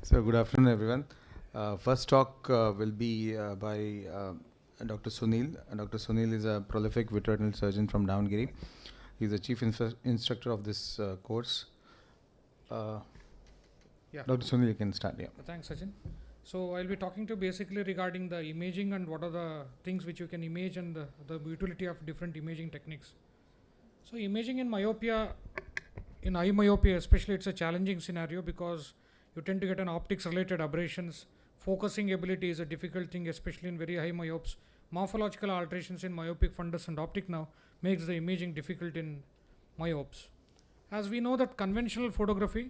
So good afternoon, everyone. First talk will be by Dr. Sunil. Dr. Sunil is a prolific veterinary surgeon from Davangere. He's the chief instructor of this course. Dr. Sunil, you can start. Yeah. Thanks, Sachin. So I'll be talking to you basically regarding the imaging and what are the things which you can image and the utility of different imaging techniques. So imaging in myopia, in eye myopia especially, it's a challenging scenario because you tend to get an optics related aberrations. Focusing ability is a difficult thing, especially in very high myopes. Morphological alterations in myopic fundus and optic nerve makes the imaging difficult in myopes. As we know that conventional photography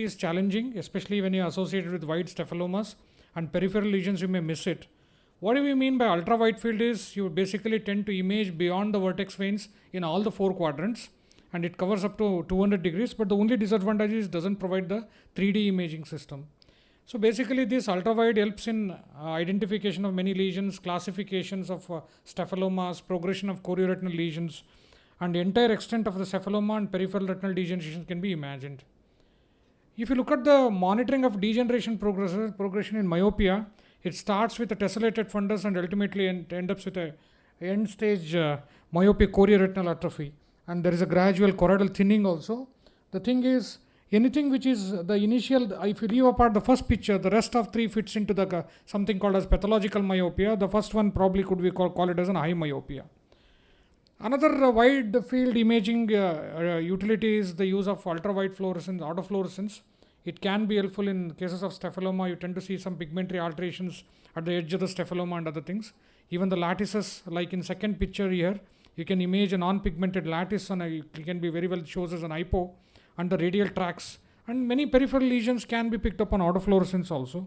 is challenging, especially when you're associated with wide staphylomas and peripheral lesions, you may miss it. What do we mean by ultra wide field is you basically tend to image beyond the vertex veins in all the four quadrants, and it covers up to 200 degrees, but the only disadvantage is it doesn't provide the 3D imaging system. So basically this ultra wide helps in identification of many lesions, classifications of staphylomas, progression of chorioretinal lesions, and the entire extent of the cephaloma and peripheral retinal degeneration can be imagined. If you look at the monitoring of degeneration progression in myopia, it starts with a tessellated fundus and ultimately ends up with a end stage myopic chorioretinal atrophy, and there is a gradual choroidal thinning also. The thing is, anything which is the initial, if you leave apart the first picture, the rest of three fits into the something called as pathological myopia. The first one probably could be call it as an eye myopia. Another wide field imaging utility is the use of ultra wide fluorescence, autofluorescence. It can be helpful in cases of staphyloma. You tend to see some pigmentary alterations at the edge of the staphyloma and other things. Even the lattices, like in second picture here, you can image a non-pigmented lattice and it can be very well shows as an hypo, and the radial tracts. And many peripheral lesions can be picked up on autofluorescence also.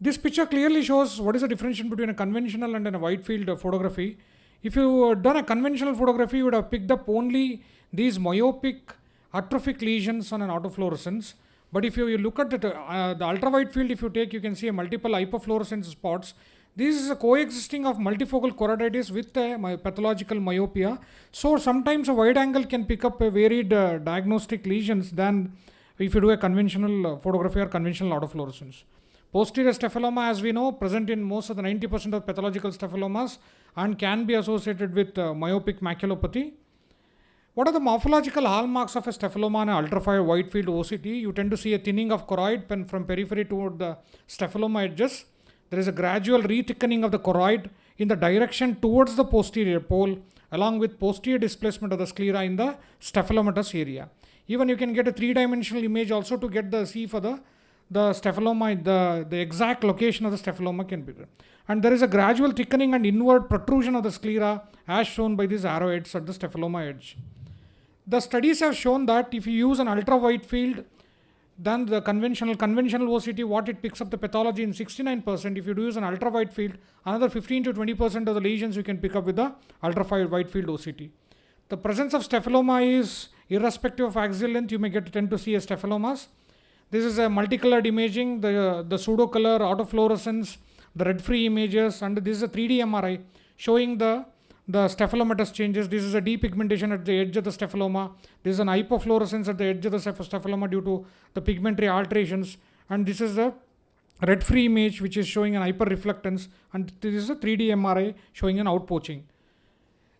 This picture clearly shows what is the difference between a conventional and a wide field photography. If you done a conventional photography, you would have picked up only these myopic atrophic lesions on an autofluorescence. But if you look at the ultra-wide field, if you take, you can see a multiple hypofluorescence spots. This is a coexisting of multifocal choroiditis with a pathological myopia. So sometimes a wide angle can pick up a varied diagnostic lesions than if you do a conventional photography or conventional autofluorescence. Posterior staphyloma, as we know, present in most of the 90% of pathological staphylomas and can be associated with myopic maculopathy. What are the morphological hallmarks of a staphyloma and ultra wide field OCT? You tend to see a thinning of choroid from periphery toward the staphyloma edges. There is a gradual re-thickening of the choroid in the direction towards the posterior pole, along with posterior displacement of the sclera in the staphylomatous area. Even you can get a three-dimensional image also to get the see for the staphyloma, the exact location of the staphyloma can be done. And there is a gradual thickening and inward protrusion of the sclera as shown by these arrowheads at the staphyloma edge. The studies have shown that if you use an ultra-wide field, then the conventional OCT, what it picks up the pathology in 69%. If you do use an ultra-wide field, another 15 to 20% of the lesions you can pick up with the ultra-wide field OCT. The presence of staphyloma is irrespective of axial length. You may tend to see a staphylomas. This is a multicolored imaging, the pseudo-color, autofluorescence, the red-free images, and this is a 3D MRI showing the staphylomatous changes. This is a depigmentation at the edge of the staphyloma. This is an hypofluorescence at the edge of the staphyloma due to the pigmentary alterations. And this is a red-free image which is showing an hyperreflectance. And this is a 3D MRI showing an outpoaching.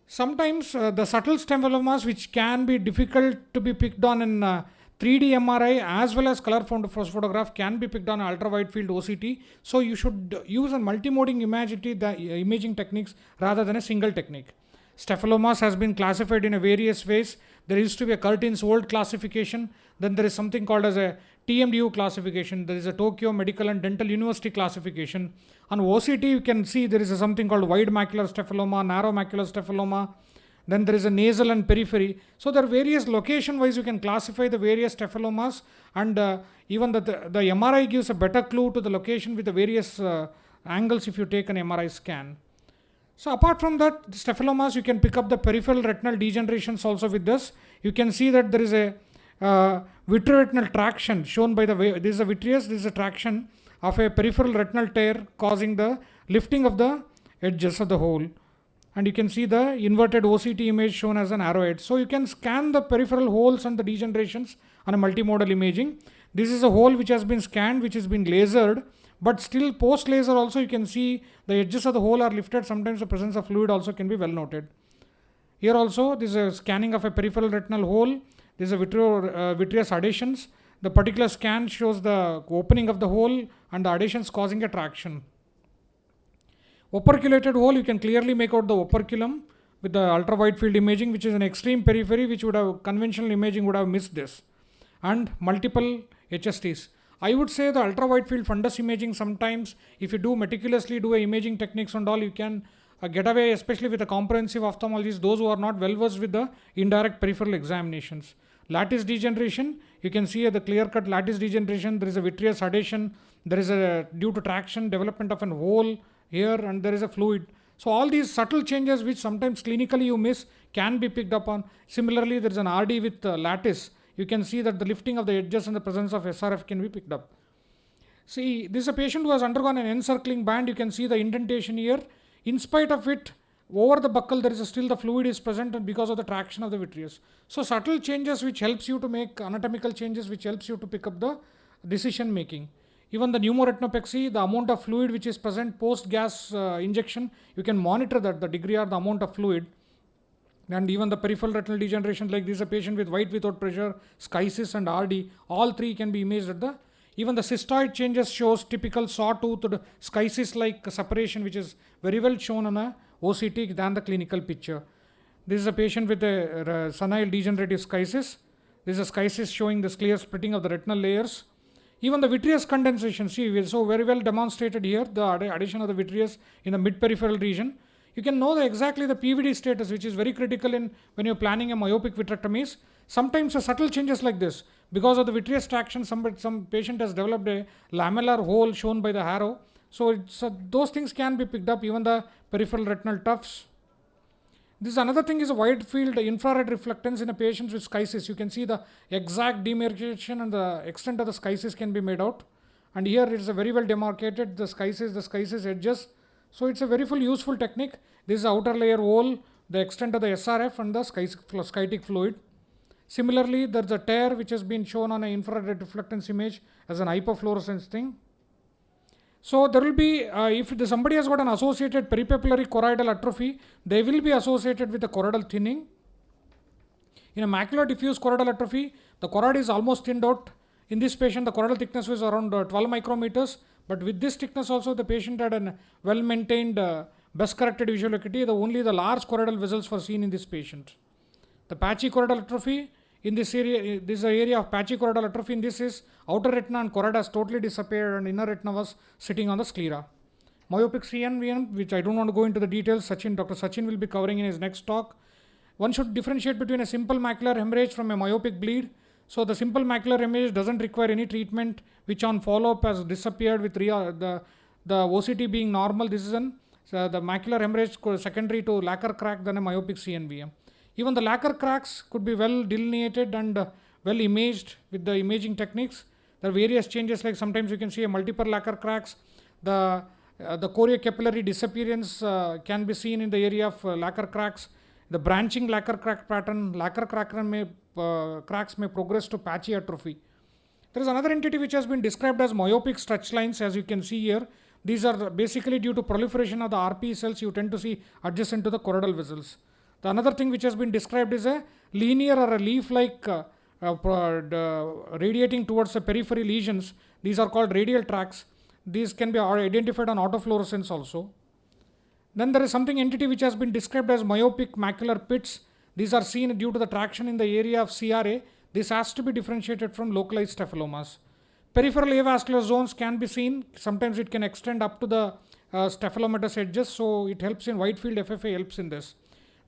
Sometimes the subtle staphylomas, which can be difficult to be picked on in 3D MRI as well as color photograph, can be picked on ultra-wide field OCT. So you should use a multimoding imaging techniques rather than a single technique. Staphylomas has been classified in various ways. There used to be a Curtin's-Old classification. Then there is something called as a TMDU classification. There is a Tokyo Medical and Dental University classification. On OCT, you can see there is something called wide macular staphyloma, narrow macular staphyloma. Then there is a nasal and periphery. So there are various location-wise you can classify the various staphylomas, and even the MRI gives a better clue to the location with the various angles if you take an MRI scan. So apart from that, the staphylomas, you can pick up the peripheral retinal degenerations also with this. You can see that there is a vitreoretinal traction shown by this is a vitreous, this is a traction of a peripheral retinal tear causing the lifting of the edges of the hole. and you can see the inverted OCT image shown as an arrowhead. So you can scan the peripheral holes and the degenerations on a multimodal imaging. This is a hole which has been scanned, which has been lasered, but still post laser also you can see the edges of the hole are lifted. Sometimes the presence of fluid also can be well noted. Here also this is a scanning of a peripheral retinal hole. This is a vitreous adhesions. The particular scan shows the opening of the hole and the adhesions causing a traction. Operculated hole, you can clearly make out the operculum with the ultra wide field imaging, which is an extreme periphery, which would have conventional imaging would have missed this, and multiple HSTs. I would say the ultra wide field fundus imaging, sometimes if you do meticulously do a imaging techniques and all, you can get away, especially with the comprehensive ophthalmologists, those who are not well versed with the indirect peripheral examinations. Lattice degeneration, you can see the clear cut lattice degeneration. There is a vitreous adhesion, there is a due to traction development of an hole here, and there is a fluid. So all these subtle changes which sometimes clinically you miss can be picked up on. Similarly, there is an RD with lattice. You can see that the lifting of the edges and the presence of SRF can be picked up. See, this is a patient who has undergone an encircling band. You can see the indentation here. In spite of it, over the buccal there is still the fluid is present, and because of the traction of the vitreous. So subtle changes which helps you to make anatomical changes, which helps you to pick up the decision making. Even the pneumoretinopexy, the amount of fluid which is present post gas injection, you can monitor that, the degree or the amount of fluid. And even the peripheral retinal degeneration, like this is a patient with white without pressure, schisis and RD, all three can be imaged at the. Even the cystoid changes shows typical sawtoothed schisis like separation, which is very well shown on a OCT than the clinical picture. This is a patient with a senile degenerative schisis. This is a schisis showing this clear splitting of the retinal layers. Even the vitreous condensation, see, so very well demonstrated here, the addition of the vitreous in the mid-peripheral region. You can know exactly the PVD status, which is very critical in when you're planning a myopic vitrectomies. Sometimes a subtle changes like this, because of the vitreous traction, some patient has developed a lamellar hole shown by the arrow. So those things can be picked up, even the peripheral retinal tufts. This another thing is a wide field infrared reflectance in a patient with schisis. You can see the exact demarcation and the extent of the schisis can be made out. And here it is a very well demarcated, the schisis edges. So it's a very full useful technique. This is the outer layer hole, the extent of the SRF and the schitic fluid. Similarly, there's a tear which has been shown on an infrared reflectance image as an hypofluorescence thing. So there will be, if somebody has got an associated peripapillary choroidal atrophy, they will be associated with the choroidal thinning. In a macular diffuse choroidal atrophy, the choroid is almost thinned out. In this patient, the choroidal thickness was around 12 micrometers. But with this thickness also, the patient had a well-maintained, best corrected visual acuity. Only the large choroidal vessels were seen in this patient. The patchy choroidal atrophy, in this area, this is the area of patchy choroidal atrophy. In this is outer retina and choroid has totally disappeared, and inner retina was sitting on the sclera. Myopic CNVM, which I don't want to go into the details, Dr. Sachin will be covering in his next talk. One should differentiate between a simple macular hemorrhage from a myopic bleed. So the simple macular hemorrhage doesn't require any treatment, which on follow-up has disappeared with the OCT being normal. This is the macular hemorrhage secondary to lacquer crack than a myopic CNVM. Even the lacquer cracks could be well delineated and well imaged with the imaging techniques. There are various changes, like sometimes you can see a multiple lacquer cracks. The choriocapillary disappearance can be seen in the area of lacquer cracks. The branching lacquer crack pattern, cracks may progress to patchy atrophy. There is another entity which has been described as myopic stretch lines, as you can see here. These are basically due to proliferation of the RP cells you tend to see adjacent to the choroidal vessels. The another thing which has been described is a linear or a leaf-like radiating towards the periphery lesions. These are called radial tracts. These can be identified on autofluorescence also. Then there is something entity which has been described as myopic macular pits. These are seen due to the traction in the area of CRA. This has to be differentiated from localized staphylomas. Peripheral avascular zones can be seen. Sometimes it can extend up to the staphylomatous edges, so it helps in wide field FFA helps in this.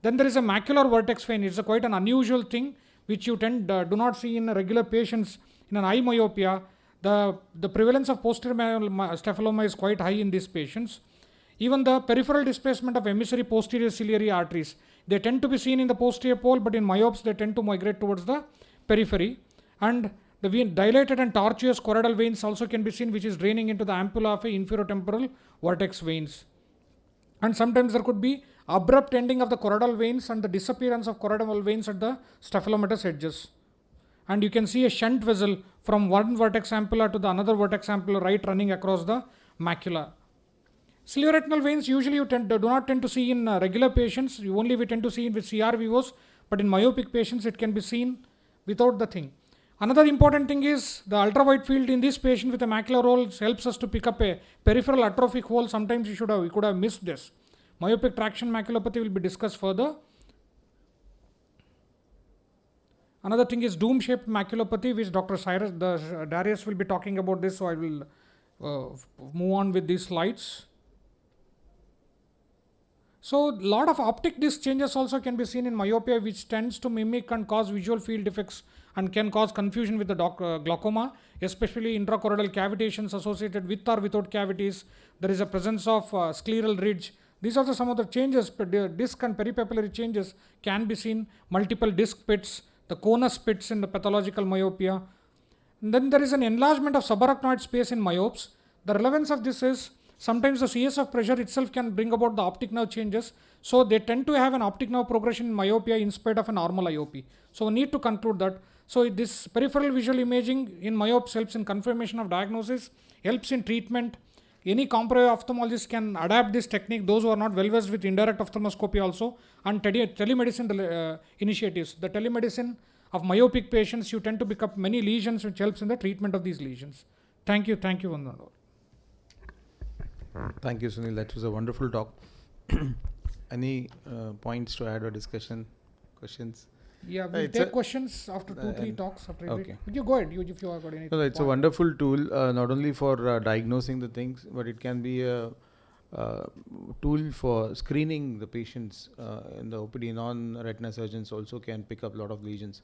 Then there is a macular vertex vein. It's quite an unusual thing which you do not see in regular patients. In an eye myopia, the prevalence of posterior staphyloma is quite high in these patients. Even the peripheral displacement of emissary posterior ciliary arteries, they tend to be seen in the posterior pole, but in myopes they tend to migrate towards the periphery. And the dilated and tortuous choroidal veins also can be seen, which is draining into the ampulla of a inferotemporal vertex veins. And sometimes there could be abrupt ending of the choroidal veins and the disappearance of choroidal veins at the staphylomatous edges. And you can see a shunt vessel from one vertex ampulla to the another vertex ampulla right running across the macula. Cilioretinal veins usually you do not tend to see in regular patients. We tend to see with CRVOs, but in myopic patients it can be seen without the thing. Another important thing is the ultraviolet field in this patient with a macular hole helps us to pick up a peripheral atrophic hole. Sometimes we could have missed this. Myopic traction maculopathy will be discussed further. Another thing is dome-shaped maculopathy, which Dr. Darius will be talking about this, so I will move on with these slides. So, a lot of optic disc changes also can be seen in myopia, which tends to mimic and cause visual field defects and can cause confusion with the glaucoma, especially intracortical cavitations associated with or without cavities. There is a presence of scleral ridge. These are some of the changes, disc and peripapillary changes can be seen, multiple disc pits, the conus pits in the pathological myopia. And then there is an enlargement of subarachnoid space in myopes. The relevance of this is sometimes the CSF pressure itself can bring about the optic nerve changes. So they tend to have an optic nerve progression in myopia in spite of a normal IOP. So we need to conclude that. So this peripheral visual imaging in myopes helps in confirmation of diagnosis, helps in treatment. Any comparative ophthalmologist can adapt this technique, those who are not well versed with indirect ophthalmoscopy also, and telemedicine initiatives. The telemedicine of myopic patients, you tend to pick up many lesions which helps in the treatment of these lesions. Thank you, Vandanol. Thank you, Sunil. That was a wonderful talk. Any points to add or discussion, questions? Yeah, we'll take questions after 2-3 talks. Okay. You go ahead, if you have got anything. No, it's a wonderful tool, not only for diagnosing the things, but it can be a tool for screening the patients. In the OPD, non-retina surgeons also can pick up a lot of lesions.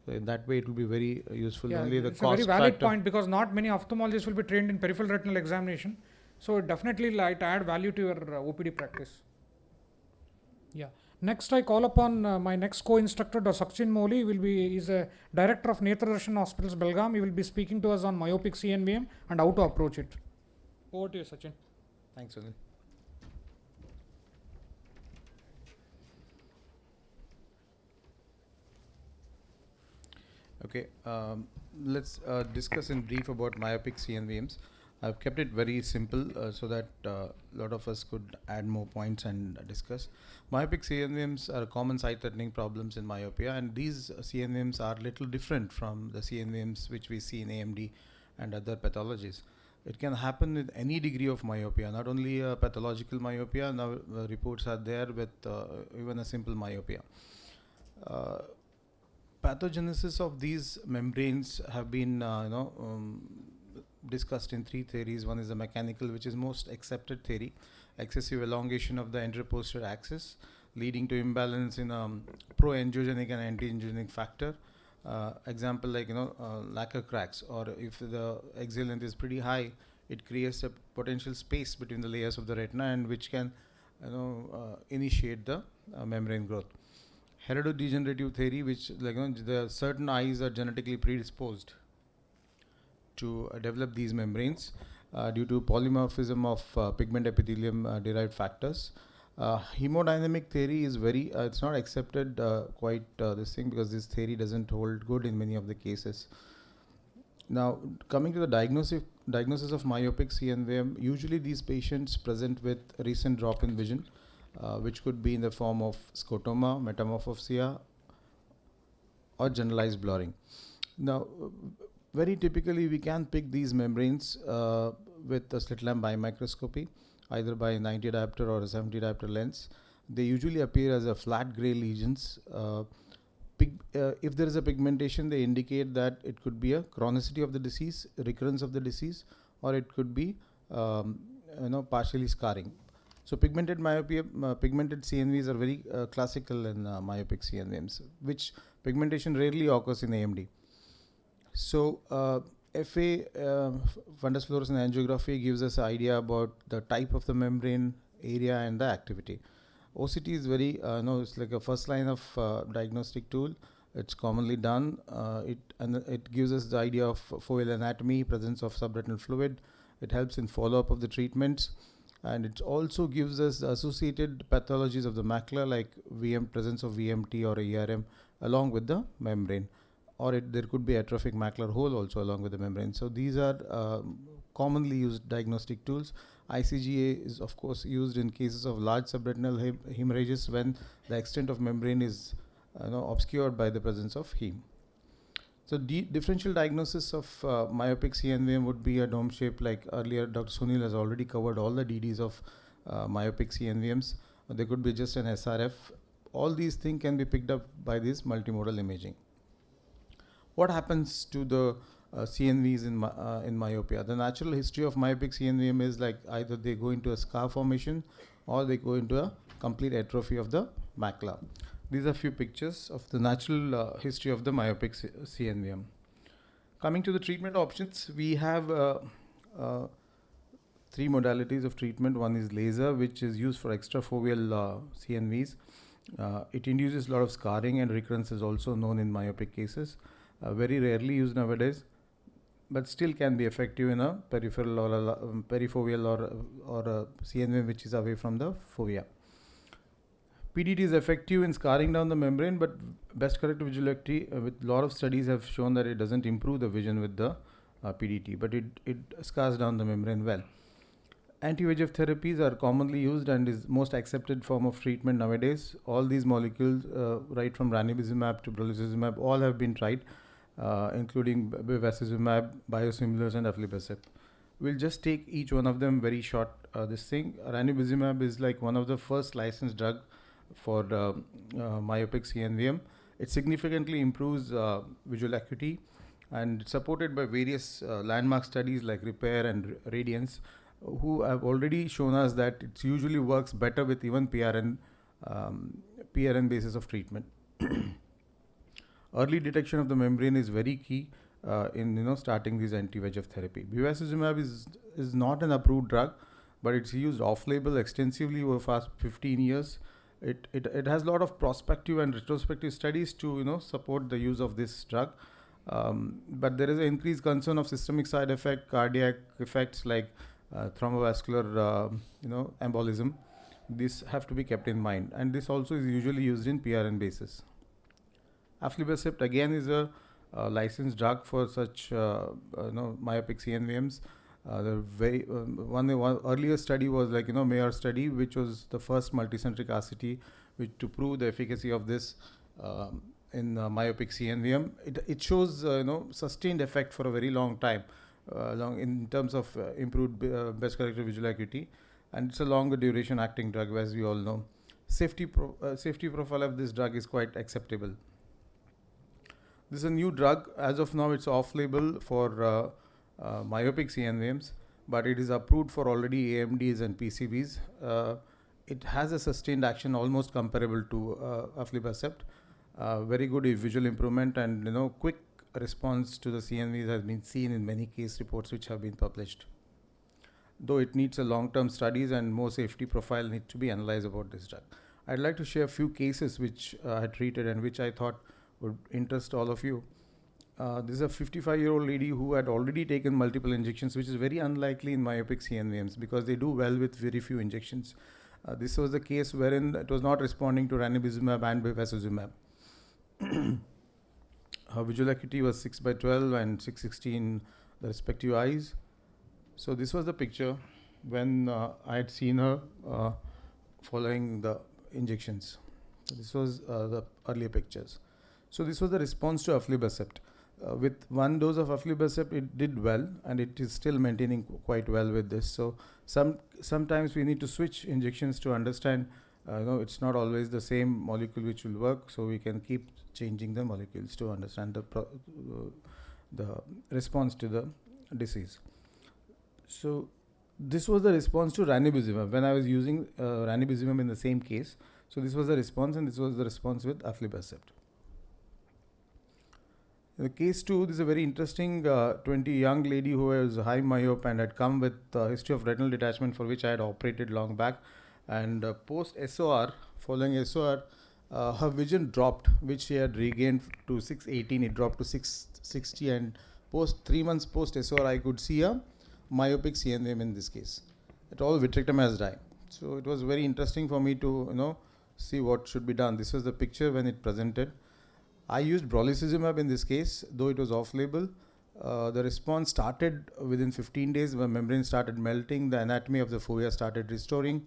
So in that way, it will be very useful. Yeah, only the it's cost a very valid factor. point, because not many ophthalmologists will be trained in peripheral retinal examination. So it definitely might add value to your OPD practice. Yeah. Next, I call upon my next co-instructor, Dr. Sachin Moli. Is a director of Netradarshan Hospitals, Belgaum. He will be speaking to us on myopic CNVM and how to approach it. Over to you, Sachin. Thanks, Sunil. Okay, let's discuss in brief about myopic CNVMs. I've kept it very simple so that a lot of us could add more points and discuss. Myopic CNVMs are common sight-threatening problems in myopia, and these CNVMs are little different from the CNVMs which we see in AMD and other pathologies. It can happen with any degree of myopia, not only pathological myopia. Now reports are there with even a simple myopia. Pathogenesis of these membranes have been discussed in 3 theories. One is the mechanical, which is most accepted theory: excessive elongation of the anteroposterior axis, leading to imbalance in pro-angiogenic and anti-angiogenic factor. Example like lacquer cracks, or if the axial length is pretty high, it creates a potential space between the layers of the retina, and which can initiate the membrane growth. Heredodegenerative theory, which the certain eyes are genetically predisposed to develop these membranes due to polymorphism of pigment epithelium derived factors. Hemodynamic theory is it's not accepted quite this thing, because this theory doesn't hold good in many of the cases. Now, coming to the diagnosis of myopic CNVM, usually these patients present with recent drop in vision, which could be in the form of scotoma, metamorphosia, or generalized blurring. Now, very typically, we can pick these membranes with a slit lamp bimicroscopy, either by a 90 diopter or a 70 diopter lens. They usually appear as a flat gray lesions. If there is a pigmentation, they indicate that it could be a chronicity of the disease, recurrence of the disease, or it could be partially scarring. So pigmented myopia, pigmented CNVs are very classical in myopic CNVMs, which pigmentation rarely occurs in AMD. So FA, fundus fluorescent angiography, gives us an idea about the type of the membrane, area, and the activity. OCT is very, it's like a first line of diagnostic tool. It's commonly done. It gives us the idea of foveal anatomy, presence of subretinal fluid. It helps in follow-up of the treatments. And it also gives us the associated pathologies of the macula like presence of VMT or ERM along with the membrane, or there could be atrophic macular hole also along with the membrane. So these are commonly used diagnostic tools. ICGA is of course used in cases of large subretinal hemorrhages when the extent of membrane is obscured by the presence of heme. So differential diagnosis of myopic CNVM would be a dome shape, like earlier Dr. Sunil has already covered all the DDs of myopic CNVMs. There could be just an SRF. All these things can be picked up by this multimodal imaging. What happens to the CNVs in myopia? The natural history of myopic CNVM is like either they go into a scar formation or they go into a complete atrophy of the macula. These are few pictures of the natural history of the myopic CNVM. Coming to the treatment options, we have 3 modalities of treatment. One is laser, which is used for extrafoveal CNVs. It induces a lot of scarring, and recurrence is also known in myopic cases. Very rarely used nowadays, but still can be effective in a peripheral or a perifoveal or a CNVM which is away from the fovea. PDT is effective in scarring down the membrane, but best corrective visual acuity with a lot of studies have shown that it doesn't improve the vision with the PDT, but it scars down the membrane well. Anti-VEGF therapies are commonly used and is most accepted form of treatment nowadays. All these molecules, right from ranibizumab to brolucizumab, all have been tried, including bevacizumab, biosimilars, and aflibercept. We'll just take each one of them very short. Ranibizumab is like one of the first licensed drug for myopic CNVM. It significantly improves visual acuity, and it's supported by various landmark studies like Repair and Radiance, who have already shown us that it usually works better with even PRN basis of treatment. Early detection of the membrane is very key in starting this anti-VEGF therapy. Bevacizumab is not an approved drug, but it's used off-label extensively over past 15 years. It has a lot of prospective and retrospective studies to support the use of this drug, but there is an increased concern of systemic side effect, cardiac effects like thrombovascular embolism. These have to be kept in mind, and this also is usually used in PRN basis. Aflibercept again is a licensed drug for such myopic CNVMs. One earlier study was like Mayor study, which was the first multicentric RCT to prove the efficacy of this in myopic CNVM. It shows sustained effect for a very long time, in terms of improved best corrective visual acuity, and it's a longer duration acting drug, as we all know. Safety profile of this drug is quite acceptable. This is a new drug. As of now, it's off-label for myopic CNVMs, but it is approved for already AMDs and PCVs. It has a sustained action almost comparable to aflibercept. Very good visual improvement, and quick response to the CNVs has been seen in many case reports which have been published. Though it needs a long-term studies and more safety profile need to be analyzed about this drug. I'd like to share a few cases which I treated and which I thought would interest all of you. This is a 55-year-old lady who had already taken multiple injections, which is very unlikely in myopic CNVMs because they do well with very few injections. This was the case wherein it was not responding to ranibizumab and bevacizumab. Her visual acuity was 6/12 and 6/16, the respective eyes. So this was the picture when I had seen her following the injections. So this was the earlier pictures. So this was the response to aflibercept. With one dose of aflibercept, it did well, and it is still maintaining quite well with this. So sometimes we need to switch injections to understand. It's not always the same molecule which will work, so we can keep changing the molecules to understand the response to the disease. So this was the response to ranibizumab when I was using ranibizumab in the same case. So this was the response, and this was the response with aflibercept. Case 2, this is a very interesting 20 young lady who was high myope and had come with a history of retinal detachment for which I had operated long back. And post SOR, following SOR, her vision dropped, which she had regained to 618. It dropped to 660, and 3 months post SOR, I could see a myopic CNVM in this case. at all vitrectomy as dye. So it was very interesting for me to see what should be done. This was the picture when it presented. I used brolucizumab in this case, though it was off-label. The response started within 15 days when membrane started melting, the anatomy of the fovea started restoring.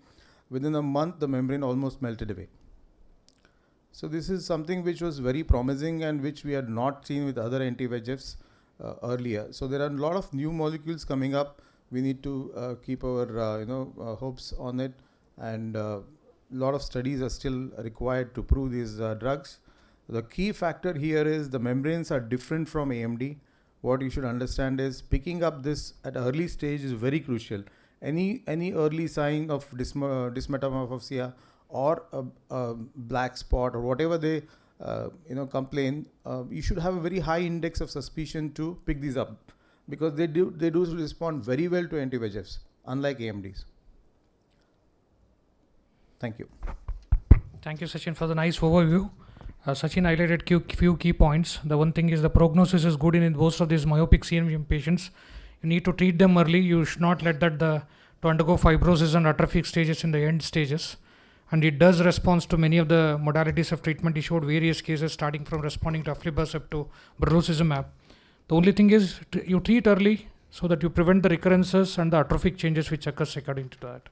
Within a month, the membrane almost melted away. So this is something which was very promising and which we had not seen with other anti-VEGFs earlier. So there are a lot of new molecules coming up. We need to keep our hopes on it, and a lot of studies are still required to prove these drugs. The key factor here is the membranes are different from AMD. What you should understand is picking up this at early stage is very crucial. Any early sign of dysmetamorphosia or a black spot or whatever they complain, you should have a very high index of suspicion to pick these up, because they do respond very well to anti-VEGFs, unlike AMDs. Thank you. Thank you, Sachin, for the nice overview. Sachin highlighted few key points. The one thing is the prognosis is good in most of these myopic CNV patients. You need to treat them early. You should not let that to undergo fibrosis and atrophic stages in the end stages. And it does respond to many of the modalities of treatment. He showed various cases starting from responding to aflibercept to brolucizumab. The only thing is you treat early so that you prevent the recurrences and the atrophic changes which occurs according to that.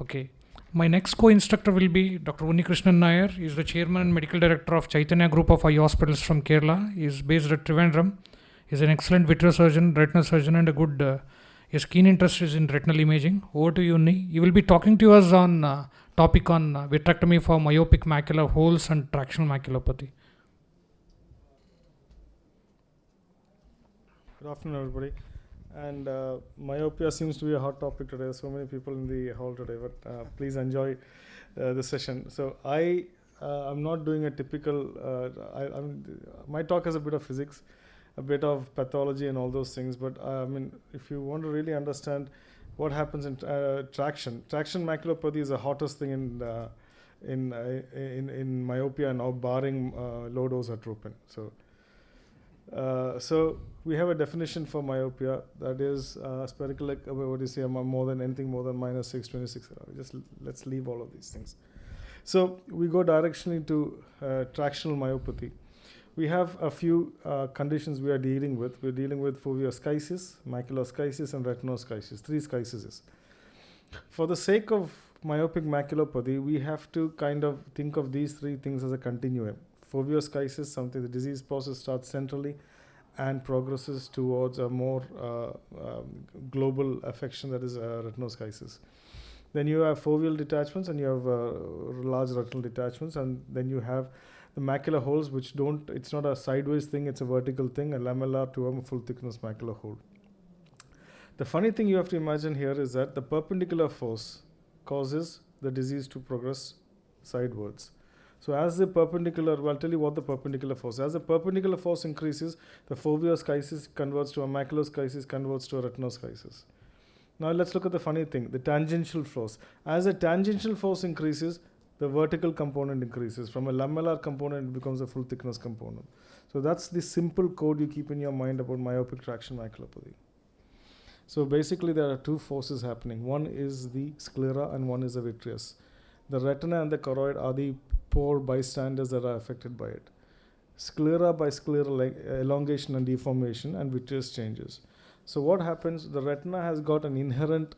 Okay. My next co-instructor will be Dr. Unnikrishnan Nair. He is the chairman and medical director of Chaitanya Group of Eye Hospitals from Kerala. He is based at Trivandrum. He is an excellent vitreosurgeon, retinal surgeon, and a good, his keen interest is in retinal imaging. Over to you, Unni. He will be talking to us on topic on vitrectomy for myopic macular holes and tractional maculopathy. Good afternoon, everybody. And myopia seems to be a hot topic today. So many people in the hall today, but please enjoy the session. So I'm not doing a typical. My talk has a bit of physics, a bit of pathology, and all those things. But if you want to really understand what happens in traction maculopathy is the hottest thing in myopia now, barring low dose atropine. So we have a definition for myopia that is spherical, like what do you say, more than minus 626. Just let's leave all of these things. So we go directionally to tractional myopathy. We have a few conditions we are dealing with. We're dealing with foveoschisis, maculoschisis, and retinoschisis, 3 schisises. For the sake of myopic maculopathy, we have to kind of think of these 3 things as a continuum. Foveoschisis, something the disease process starts centrally and progresses towards a more global affection, that is retinoschisis. Then you have foveal detachments and you have large retinal detachments, and then you have the macular holes, which it's not a sideways thing, it's a vertical thing, a lamellar to a full thickness macular hole. The funny thing you have to imagine here is that the perpendicular force causes the disease to progress sidewards. So as the perpendicular, I'll tell you what the perpendicular force. As the perpendicular force increases, the foveoschisis converts to a maculoschisis, converts to a retinoschisis. Now let's look at the funny thing, the tangential force. As the tangential force increases, the vertical component increases. From a lamellar component, it becomes a full thickness component. So that's the simple code you keep in your mind about myopic traction maculopathy. So basically there are 2 forces happening. One is the sclera and one is the vitreous. The retina and the choroid are the poor bystanders that are affected by it. Sclera by scleral elongation and deformation, and vitreous changes. So what happens, the retina has got an inherent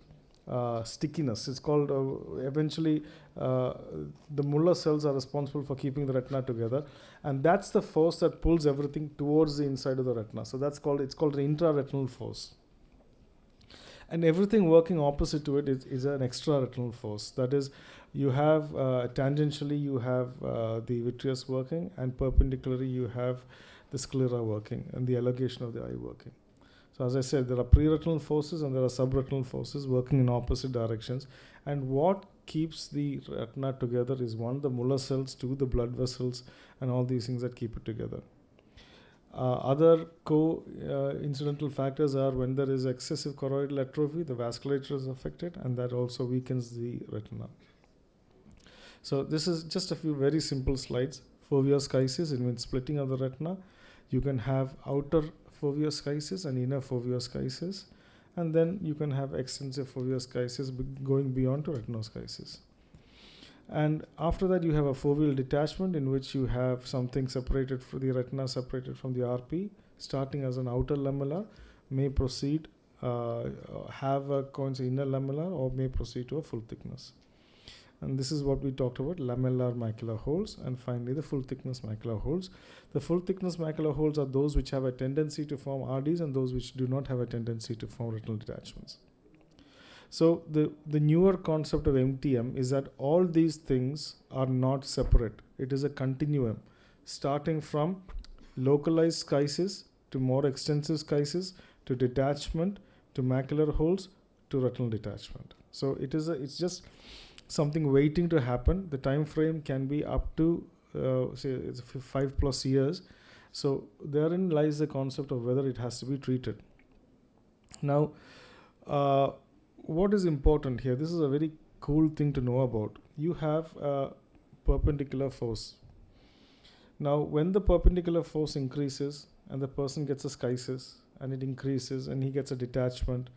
stickiness. It's called eventually the Muller cells are responsible for keeping the retina together, and that's the force that pulls everything towards the inside of the retina. So it's called an intraretinal force. And everything working opposite to it is an extraretinal force. That is, you have tangentially you have the vitreous working, and perpendicularly you have the sclera working and the elongation of the eye working. So as I said, there are preretinal forces and there are subretinal forces working in opposite directions. And what keeps the retina together is 1, the Muller cells, 2, the blood vessels, and all these things that keep it together. Other incidental factors are when there is excessive choroidal atrophy, the vasculature is affected, and that also weakens the retina. So this is just a few very simple slides. Foveoschisis, in when splitting of the retina, you can have outer foveoschisis and inner foveoschisis, and then you can have extensive foveal schisis going beyond to retinoschisis. And after that, you have a foveal detachment in which you have something separated from the retina, separated from the RP, starting as an outer lamella, may proceed, have a inner lamella, or may proceed to a full thickness. And this is what we talked about, lamellar macular holes, and finally the full thickness macular holes. The full thickness macular holes are those which have a tendency to form RDs and those which do not have a tendency to form retinal detachments. So the newer concept of MTM is that all these things are not separate. It is a continuum, starting from localized schisis to more extensive schisis to detachment to macular holes to retinal detachment. So it's just something waiting to happen. The time frame can be up to say it's 5+ years. So therein lies the concept of whether it has to be treated. Now, what is important here? This is a very cool thing to know about. You have a perpendicular force. Now, when the perpendicular force increases and the person gets a schisis, and it increases and he gets a detachment,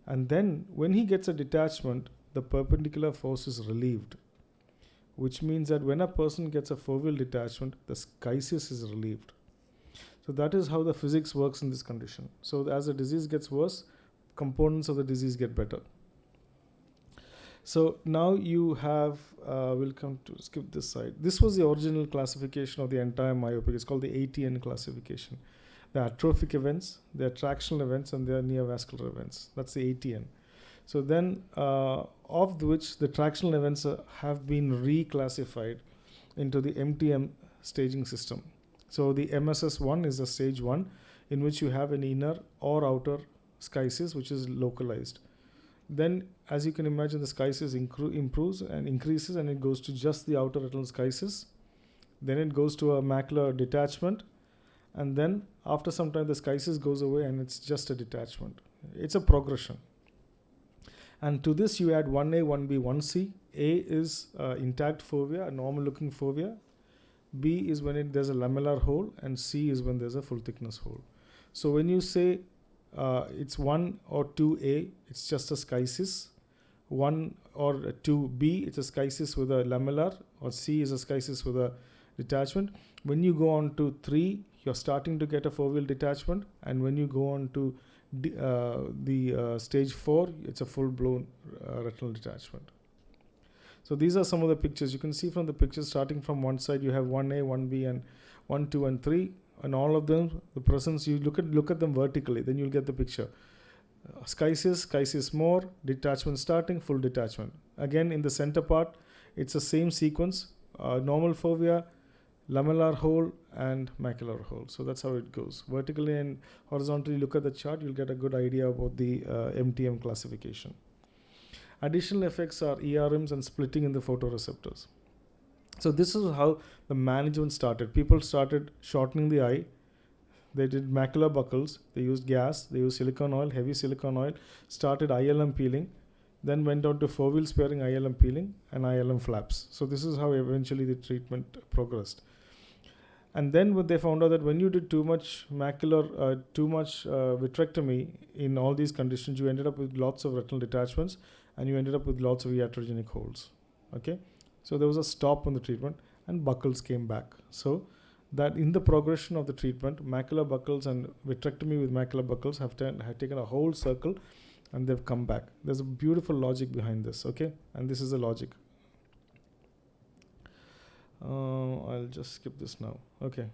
and then when he gets a detachment, the perpendicular force is relieved, which means that when a person gets a foveal detachment, the schisis is relieved. So that is how the physics works in this condition. So as the disease gets worse, components of the disease get better. So now you have, we'll come to skip this side. This was the original classification of the entire myopia. It's called the ATN classification. There are atrophic events, there are tractional events, and there are neovascular events. That's the ATN. So then, of which the tractional events have been reclassified into the MTM staging system. So the MSS1 is the stage 1, in which you have an inner or outer schisis, which is localized. Then, as you can imagine, the schisis improves and increases, and it goes to just the outer retinal schisis. Then it goes to a macular detachment, and then after some time the schisis goes away and it's just a detachment. It's a progression. And to this you add 1A, 1B, 1C. A is intact fovea, a normal looking fovea. B is when there's a lamellar hole, and C is when there's a full thickness hole. So when you say it's 1 or 2A, it's just a schisis. 1 or 2B, it's a schisis with a lamellar, or C is a schisis with a detachment. When you go on to 3, you're starting to get a foveal detachment, and when you go on to the stage 4, it's a full-blown retinal detachment. So these are some of the pictures. You can see from the pictures, starting from one side, you have 1A, 1B, and 1, 2, and 3. And all of them, the presence, you look at them vertically, then you'll get the picture. Schisis more, detachment starting, full detachment. Again, in the center part, it's the same sequence, normal fovea, lamellar hole, and macular hole. So that's how it goes. Vertically and horizontally, look at the chart, you'll get a good idea about the MTM classification. Additional effects are ERMs and splitting in the photoreceptors. So this is how the management started. People started shortening the eye. They did macular buckles. They used gas. They used silicone oil, heavy silicone oil. Started ILM peeling. Then went on to foveal sparing ILM peeling and ILM flaps. So this is how eventually the treatment progressed. And then what they found out that when you did too much vitrectomy in all these conditions, you ended up with lots of retinal detachments, and you ended up with lots of iatrogenic holes. Okay. So there was a stop on the treatment, and buckles came back. So that in the progression of the treatment, macular buckles and vitrectomy with macular buckles have taken a whole circle, and they've come back. There's a beautiful logic behind this, okay? And this is the logic. I'll just skip this now. Okay.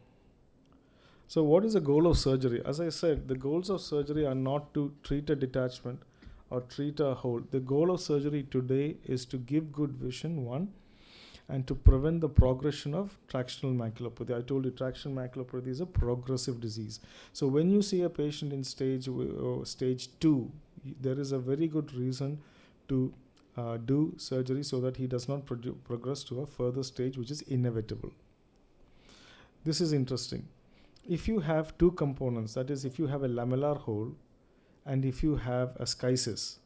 So what is the goal of surgery? As I said, the goals of surgery are not to treat a detachment or treat a hole. The goal of surgery today is to give good vision, one, and to prevent the progression of tractional maculopathy. I told you tractional maculopathy is a progressive disease. So when you see a patient in stage 2, there is a very good reason to do surgery so that he does not progress to a further stage, which is inevitable. This is interesting. If you have two components, that is, if you have a lamellar hole and if you have a schisis,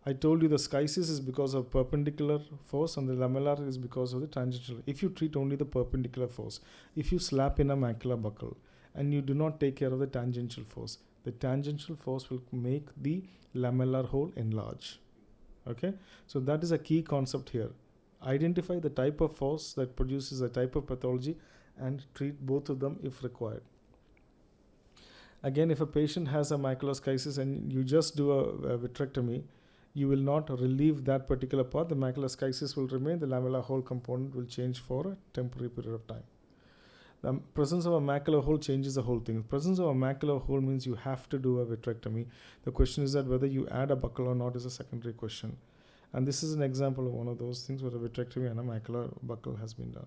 I told you the schisis is because of perpendicular force and the lamellar is because of the tangential. If you treat only the perpendicular force, if you slap in a macular buckle and you do not take care of the tangential force, The tangential force will make the lamellar hole enlarge. Okay, so that is a key concept here. Identify the type of force that produces a type of pathology and treat both of them if required. Again, if a patient has a maculoschisis and you just do a vitrectomy, you will not relieve that particular part. The maculoschisis will remain, the lamellar hole component will change for a temporary period of time. The presence of a macular hole changes the whole thing. The presence of a macular hole means you have to do a vitrectomy. The question is that whether you add a buccal or not is a secondary question. And this is an example of one of those things where a vitrectomy and a macular buccal has been done.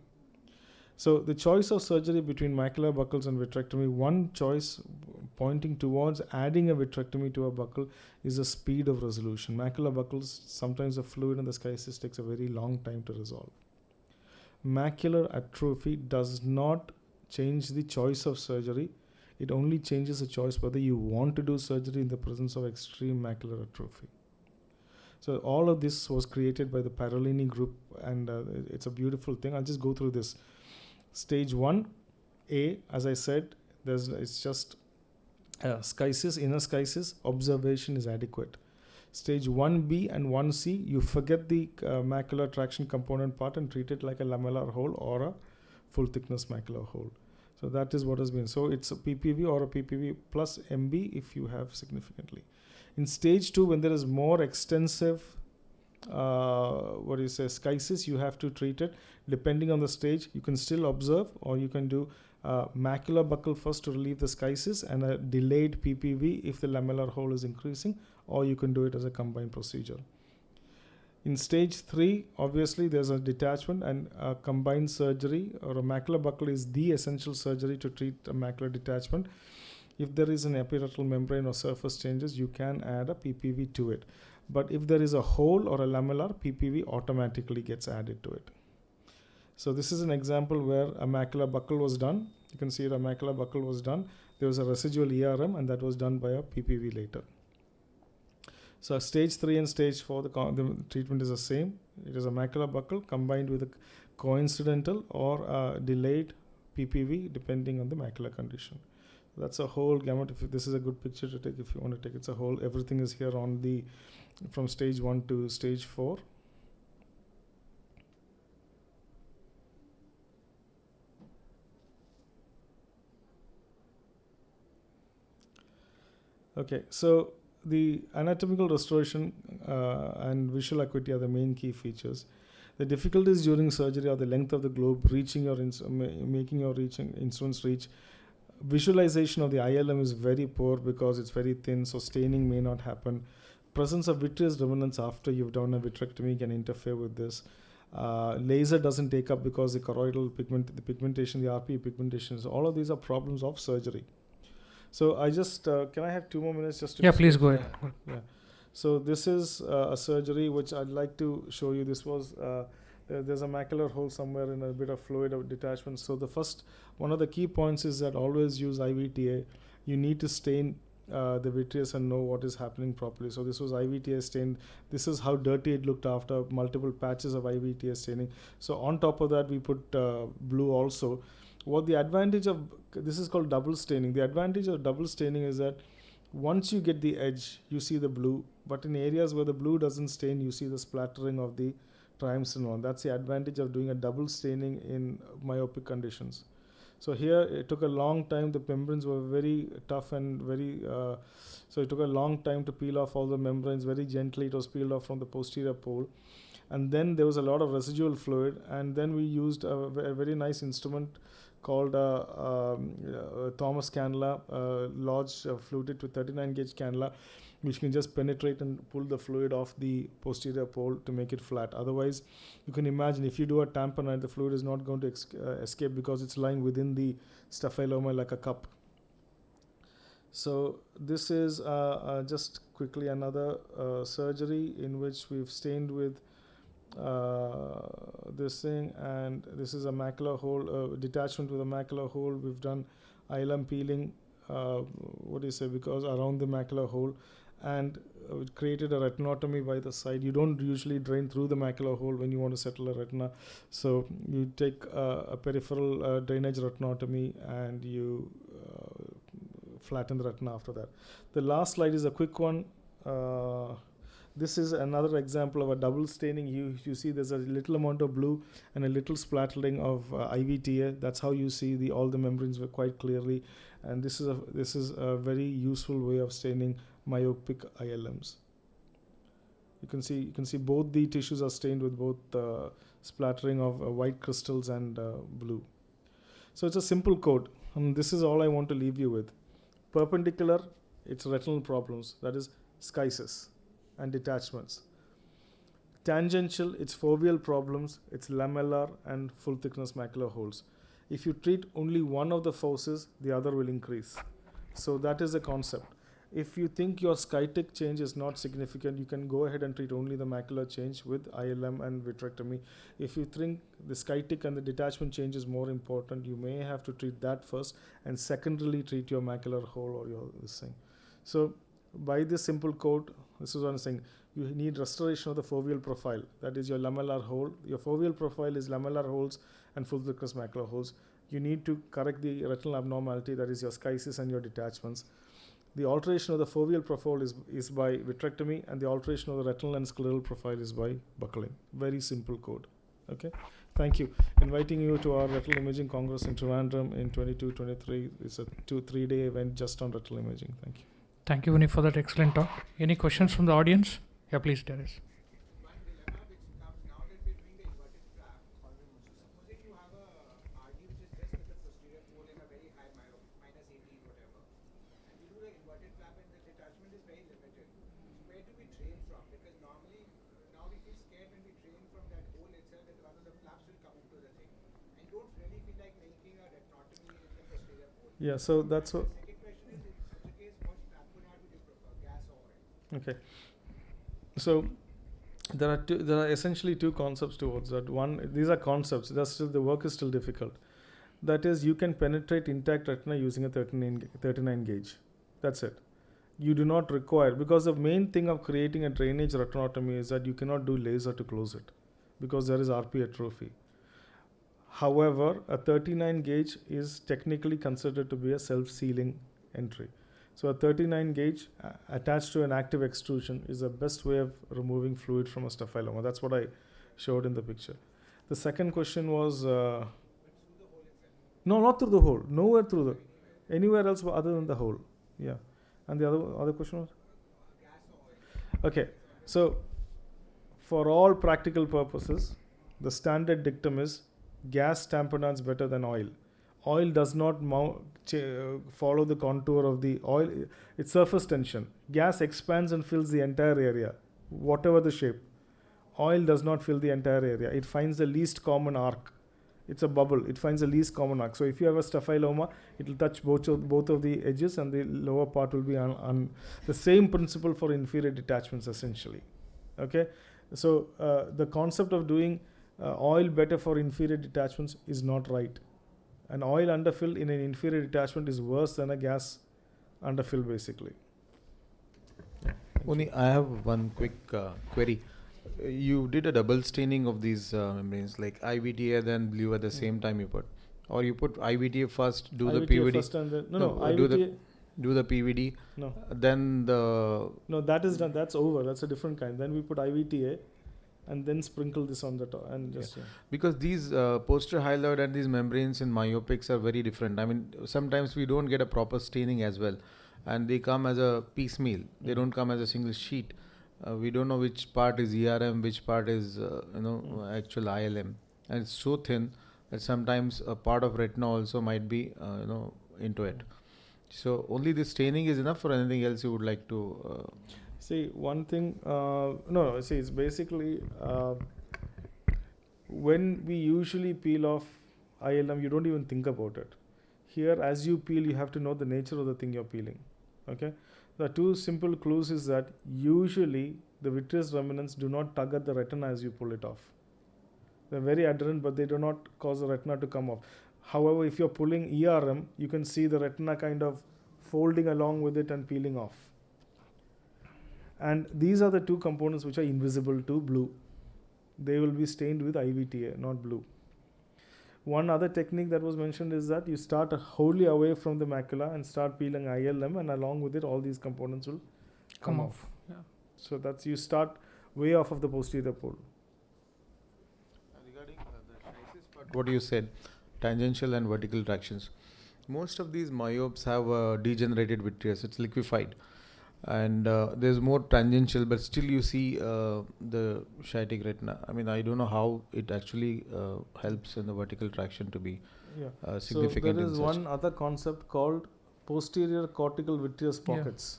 So the choice of surgery between macular buccals and vitrectomy, one choice pointing towards adding a vitrectomy to a buccal is the speed of resolution. Macular buccals, sometimes the fluid in the schisis takes a very long time to resolve. Macular atrophy does not change the choice of surgery. It only changes the choice whether you want to do surgery in the presence of extreme macular atrophy. So all of this was created by the Parolini group, and it's a beautiful thing. I'll just go through this. Stage 1A, as I said, it's just schisis, inner schisis, observation is adequate. Stage 1B and 1C, you forget the macular traction component part and treat it like a lamellar hole or a full thickness macular hole. So that is what has been. So it's a PPV or a PPV plus MB if you have significantly. In stage 2, when there is more extensive schisis, you have to treat it. Depending on the stage, you can still observe, or you can do macular buccal first to relieve the schisis and a delayed PPV if the lamellar hole is increasing, or you can do it as a combined procedure. In stage 3, obviously there's a detachment, and a combined surgery or a macular buccal is the essential surgery to treat a macular detachment. If there is an epiretinal membrane or surface changes, you can add a PPV to it. But if there is a hole or a lamellar, PPV automatically gets added to it. So this is an example where a macular buccal was done. You can see a macular buccal was done. There was a residual ERM, and that was done by a PPV later. So stage 3 and stage 4, the treatment is the same. It is a macular buccal combined with a coincidental or a delayed PPV depending on the macular condition. That's a whole gamut. If this is a good picture to take, if you want to take, it's a whole, everything is here on the, from stage 1 to stage 4. Okay, so the anatomical restoration and visual acuity are the main key features. The difficulties during surgery are the length of the globe, making your instruments reach. Visualization of the ILM is very poor because it's very thin, so staining may not happen. Presence of vitreous remnants after you've done a vitrectomy can interfere with this. Laser doesn't take up because the choroidal pigment, the pigmentation, the RPE pigmentation, all of these are problems of surgery. So I just, can I have 2 more minutes just to... Yeah, please go ahead. Yeah. So this is a surgery which I'd like to show you. This was, there's a macular hole somewhere in a bit of fluid of detachment. So the first, one of the key points is that always use IVTA. You need to stain the vitreous and know what is happening properly. So this was IVTA stained. This is how dirty it looked after multiple patches of IVTA staining. So on top of that, we put blue also. What the advantage of, this is called double staining. The advantage of double staining is that once you get the edge, you see the blue, but in areas where the blue doesn't stain, you see the splattering of the triamcinolone. That's the advantage of doing a double staining in myopic conditions. So here it took a long time. The membranes were very tough and very, so it took a long time to peel off all the membranes. Very gently it was peeled off from the posterior pole. And then there was a lot of residual fluid, and then we used a very nice instrument called Thomas cannula, large fluted with 39 gauge cannula, which can just penetrate and pull the fluid off the posterior pole to make it flat. Otherwise, you can imagine if you do a tamponade, the fluid is not going to escape because it's lying within the staphyloma like a cup. So this is just quickly another surgery in which we've stained with this thing, and this is a macular hole, detachment with a macular hole. We've done ILM peeling, because around the macular hole, and created a retinotomy by the side. You don't usually drain through the macular hole when you want to settle a retina, so you take a peripheral drainage retinotomy and you flatten the retina after that. The last slide is a quick one. This is another example of a double staining. You see there's a little amount of blue and a little splattering of IVTA. That's how you see all the membranes were quite clearly. And this is a very useful way of staining myopic ILMs. You can see both the tissues are stained with both splattering of white crystals and blue. So it's a simple code. This is all I want to leave you with. Perpendicular, it's retinal problems, that is schisis and detachments. Tangential, it's foveal problems, it's lamellar and full thickness macular holes. If you treat only one of the forces, the other will increase. So that is the concept. If you think your skytic change is not significant, you can go ahead and treat only the macular change with ILM and vitrectomy. If you think the skytic and the detachment change is more important, you may have to treat that first and secondarily treat your macular hole or this thing. So by this simple code, this is what I'm saying, you need restoration of the foveal profile. That is your lamellar hole. Your foveal profile is lamellar holes and full thickness macular holes. You need to correct the retinal abnormality, that is your schisis and your detachments. The alteration of the foveal profile is by vitrectomy, and the alteration of the retinal and scleral profile is by buckling. Very simple code. Okay, thank you. Inviting you to our retinal imaging congress in Trivandrum in 22-23. It's a 2-3 day event just on retinal imaging. Thank you. Thank you, Vinny, for that excellent talk. Any questions from the audience? Yeah, please, Darius. Yeah, so that's what. Okay. So there are essentially two concepts towards that. One, these are concepts. The work is still difficult. That is, you can penetrate intact retina using a 39 gauge. That's it. You do not require, because the main thing of creating a drainage retinotomy is that you cannot do laser to close it, because there is RP atrophy. However, a 39 gauge is technically considered to be a self-sealing entry. So a 39 gauge attached to an active extrusion is the best way of removing fluid from a staphyloma. That's what I showed in the picture. The second question was, no, not through the hole, nowhere through anywhere else other than the hole. Yeah. And the other question was? Okay. So for all practical purposes, the standard dictum is gas tamponades better than oil. Oil does not follow the contour of the oil. It's surface tension. Gas expands and fills the entire area, whatever the shape. Oil does not fill the entire area. It finds the least common arc. It's a bubble. It finds the least common arc. So if you have a staphyloma, it will touch both of the edges, and the lower part will be the same principle for inferior detachments essentially. Okay. So the concept of doing oil better for inferior detachments is not right. An oil underfill in an inferior detachment is worse than a gas underfill basically. Only I have one quick query. You did a double staining of these membranes, like IVTA then blue at the same time you put, or you put IVTA first, do IVTA the PVD first and then, no, IVTA, do the PVD, no, then the that is done. That's over. That's a different kind. Then we put IVTA and then sprinkle this on the top and just because these posterior hyaloid and these membranes in myopics are very different. I mean, sometimes we don't get a proper staining as well, and they come as a piecemeal. They don't come as a single sheet. We don't know which part is ERM, which part is actual ILM, and it's so thin that sometimes a part of retina also might be into it. So only the staining is enough, or anything else you would like to? See, one thing. No. See, it's basically when we usually peel off ILM, you don't even think about it. Here, as you peel, you have to know the nature of the thing you're peeling. Okay. The two simple clues is that usually the vitreous remnants do not tug at the retina as you pull it off. They're very adherent, but they do not cause the retina to come off. However, if you're pulling ERM, you can see the retina kind of folding along with it and peeling off. And these are the two components which are invisible to blue. They will be stained with IVTA, not blue. One other technique that was mentioned is that you start wholly away from the macula and start peeling ILM, and along with it all these components will come off. Yeah. So that's, you start way off of the posterior pole. Regarding the crisis part, what you said, tangential and vertical tractions. Most of these myopes have degenerated vitreous, it's liquefied. And there's more tangential, but still you see the sciatic retina. I mean, I don't know how it actually helps in the vertical traction to be significant. So there is one other concept called posterior cortical vitreous pockets,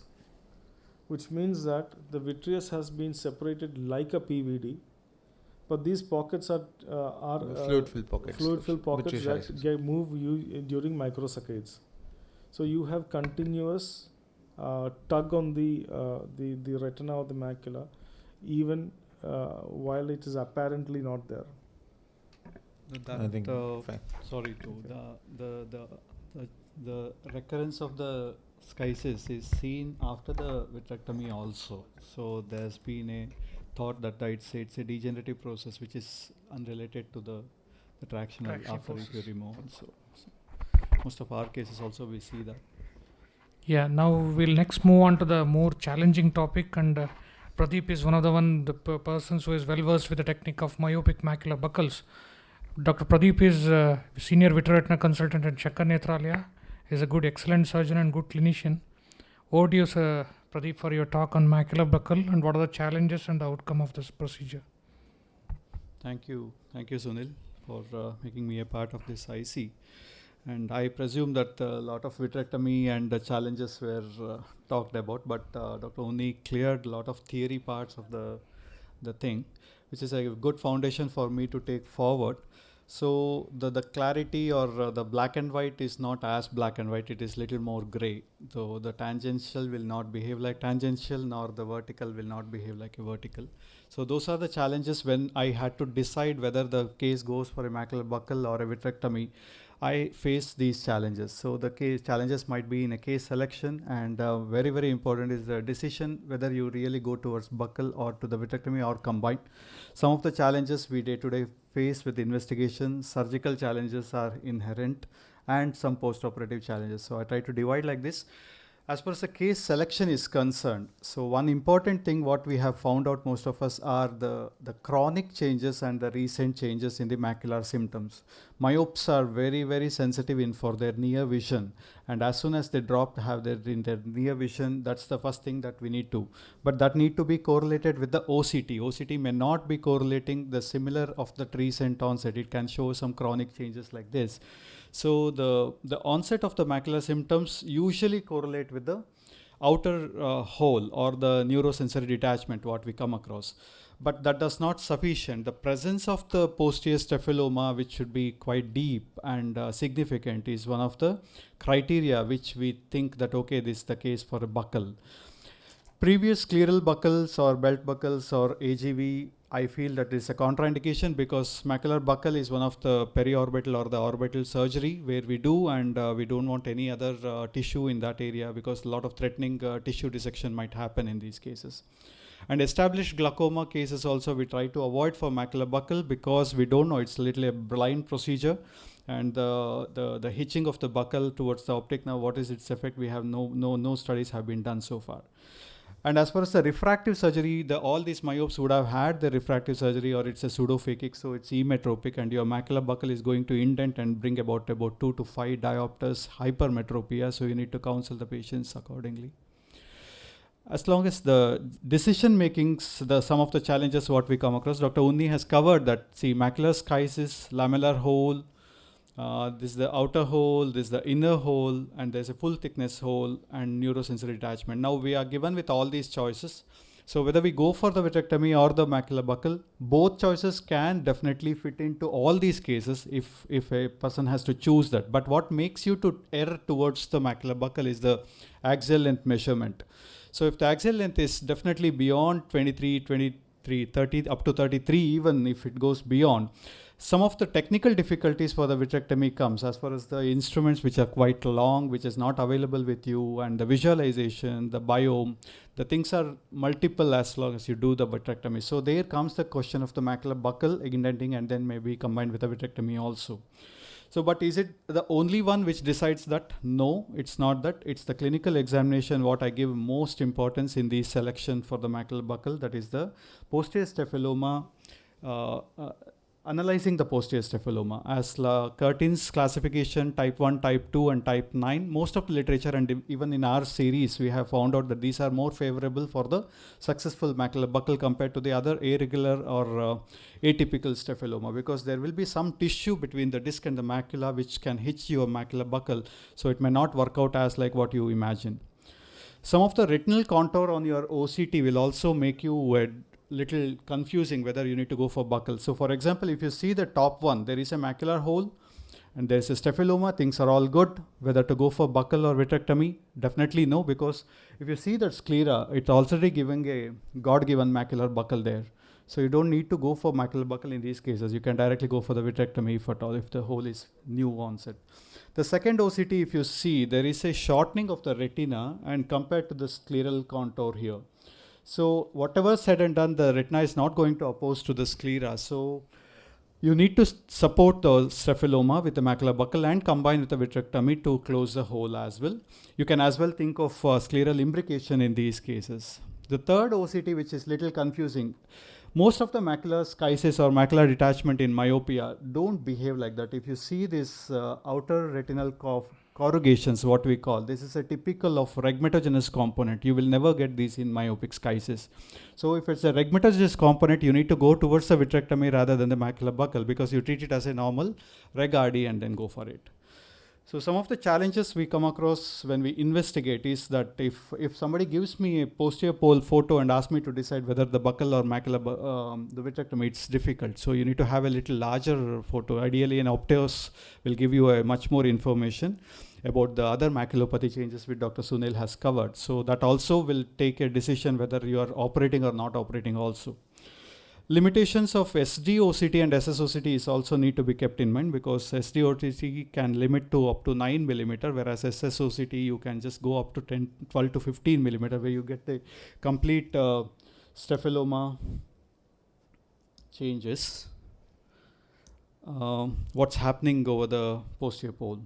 which means that the vitreous has been separated like a PVD, but these pockets are fluid-filled pockets. Fluid-filled pockets that move during microsaccades. So you have continuous tug on the retina or the macula, even while it is apparently not there. I think sorry to the recurrence of the schisis is seen after the vitrectomy also. So there's been a thought that it's a degenerative process which is unrelated to the tractional after it removal. So most of our cases also we see that. Yeah, now we'll next move on to the more challenging topic, and Pradeep is one of the persons who is well versed with the technique of myopic macular buckles. Dr. Pradeep is senior vitreoretina consultant at Shankar Nethralaya. He's a good, excellent surgeon and good clinician. Over to you, sir, Pradeep, for your talk on macular buckle and what are the challenges and the outcome of this procedure. Thank you, Sunil, for making me a part of this IC. And I presume that a lot of vitrectomy and the challenges were talked about, but Dr. Uni cleared a lot of theory parts of the thing, which is a good foundation for me to take forward. So the clarity or the black and white is not as black and white, it is little more gray. So the tangential will not behave like tangential, nor the vertical will not behave like a vertical. So those are the challenges when I had to decide whether the case goes for a macular buckle or a vitrectomy. I face these challenges. So the case challenges might be in a case selection, and very, very important is the decision whether you really go towards buckle or to the vitrectomy or combined. Some of the challenges we day-to-day face with investigation, surgical challenges are inherent, and some post-operative challenges. So I try to divide like this. As far as the case selection is concerned, so one important thing what we have found out most of us are the chronic changes and the recent changes in the macular symptoms. Myopes are very, very sensitive for their near vision, and as soon as they have in their near vision, that's the first thing that we need to. But that need to be correlated with the OCT. OCT may not be correlating the similar of the recent onset. It can show some chronic changes like this. So the onset of the macular symptoms usually correlate with the outer hole or the neurosensory detachment what we come across. But that does not sufficient. The presence of the posterior staphyloма, which should be quite deep and significant, is one of the criteria which we think that okay, this is the case for a buckle. Previous scleral buckles or belt buckles or AGV, I feel that is a contraindication because macular buckle is one of the periorbital or the orbital surgery where we do, and we don't want any other tissue in that area because a lot of threatening tissue dissection might happen in these cases. And established glaucoma cases also we try to avoid for macular buckle because we don't know, it's a little a blind procedure, and the hitching of the buckle towards the optic nerve, what is its effect? We have no studies have been done so far. And as far as the refractive surgery, all these myopes would have had the refractive surgery or it's a pseudophakic, so it's emetropic, and your macular buckle is going to indent and bring about 2 to 5 diopters hypermetropia, so you need to counsel the patients accordingly. As long as the decision makings, some of the challenges what we come across, Dr. Unni has covered that. See, macular schisis, lamellar hole, this is the outer hole, this is the inner hole, and there's a full thickness hole and neurosensory detachment. Now we are given with all these choices. So whether we go for the vitrectomy or the macular buckle, both choices can definitely fit into all these cases if a person has to choose that. But what makes you to err towards the macular buckle is the axial length measurement. So if the axial length is definitely beyond 23, 30, up to 33, even if it goes beyond, Some of the technical difficulties for the vitrectomy comes as far as the instruments which are quite long, which is not available with you, and the visualization, the biome, the things are multiple as long as you do the vitrectomy. So there comes the question of the macular buccal indenting, and then maybe combined with the vitrectomy also. So, but is it the only one which decides that? No, it's not that. It's the clinical examination what I give most importance in the selection for the macular buccal, that is the posterior staphyloма, analyzing the posterior staphyloma. As Curtin's classification, type 1, type 2 and type 9, most of the literature and even in our series, we have found out that these are more favorable for the successful macular buccal compared to the other irregular or atypical staphylomas, because there will be some tissue between the disc and the macula which can hitch your macular buccal, so it may not work out as like what you imagine. Some of the retinal contour on your OCT will also make you a little confusing whether you need to go for buccal. So for example, if you see the top one, there is a macular hole and there is a staphylomas, things are all good. Whether to go for buccal or vitrectomy? Definitely no, because if you see that sclera, it's already giving a God-given macular buccal there. So you don't need to go for macular buccal in these cases. You can directly go for the vitrectomy if at all, if the hole is new onset. The second OCT, if you see, there is a shortening of the retina and compared to the scleral contour here. So whatever said and done, the retina is not going to oppose to the sclera. So you need to support the staphylomas with the macular buccal and combine with the vitrectomy to close the hole as well. You can as well think of scleral imbrication in these cases. The third OCT, which is little confusing, most of the macular schisis or macular detachment in myopia don't behave like that. If you see this outer retinal corrugations, what we call, this is a typical of rhegmatogenous component. You will never get these in myopic schisis. So if it's a rhegmatogenous component, you need to go towards the vitrectomy rather than the macular buccal, because you treat it as a normal reg RD and then go for it. So some of the challenges we come across when we investigate is that if somebody gives me a posterior pole photo and asks me to decide whether the buccal or macular, the vitrectomy, it's difficult. So you need to have a little larger photo. Ideally, an optos will give you a much more information about the other maculopathy changes which Dr. Sunil has covered. So that also will take a decision whether you are operating or not operating also. Limitations of SD-OCT and SS-OCT is also need to be kept in mind, because SD-OCT can limit to up to 9 mm, whereas SS-OCT you can just go up to 12 to 15 mm, where you get the complete staphyloma changes. What's happening over the posterior pole.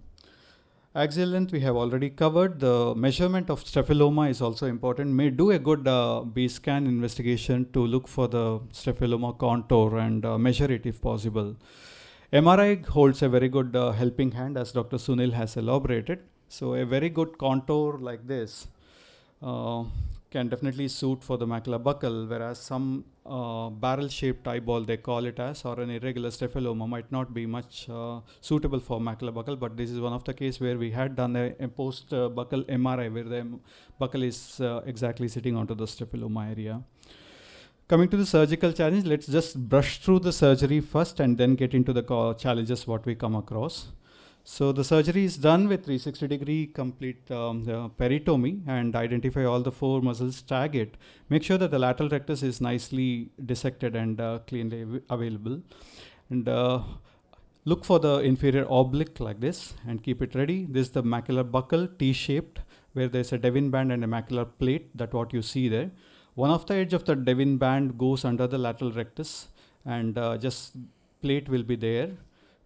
Axial length we have already covered. The measurement of staphyloma is also important. May do a good B-scan investigation to look for the staphyloma contour and measure it if possible. MRI holds a very good helping hand, as Dr. Sunil has elaborated. So a very good contour like this can definitely suit for the macular buccal, whereas some barrel-shaped eyeball, they call it as, or an irregular staphyloma might not be much suitable for macular buccal, but this is one of the case where we had done a post-buccal MRI where the buccal is exactly sitting onto the staphyloma area. Coming to the surgical challenge, let's just brush through the surgery first and then get into the challenges what we come across. So the surgery is done with 360-degree complete peritomy and identify all the 4 muscles, tag it. Make sure that the lateral rectus is nicely dissected and cleanly available. And look for the inferior oblique like this and keep it ready. This is the macular buccal, T-shaped, where there's a Devin band and a macular plate, that what you see there. One of the edge of the Devin band goes under the lateral rectus and just plate will be there.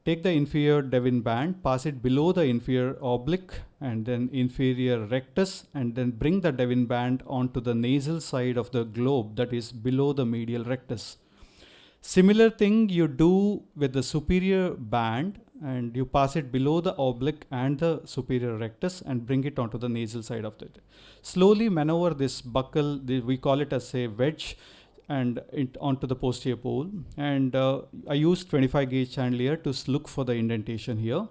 Take the inferior Devin band, pass it below the inferior oblique and then inferior rectus, and then bring the Devin band onto the nasal side of the globe, that is below the medial rectus. Similar thing you do with the superior band, and you pass it below the oblique and the superior rectus and bring it onto the nasal side of it. Slowly maneuver this buccal, we call it as a wedge, and onto the posterior pole. And I used 25 gauge chandelier to look for the indentation here.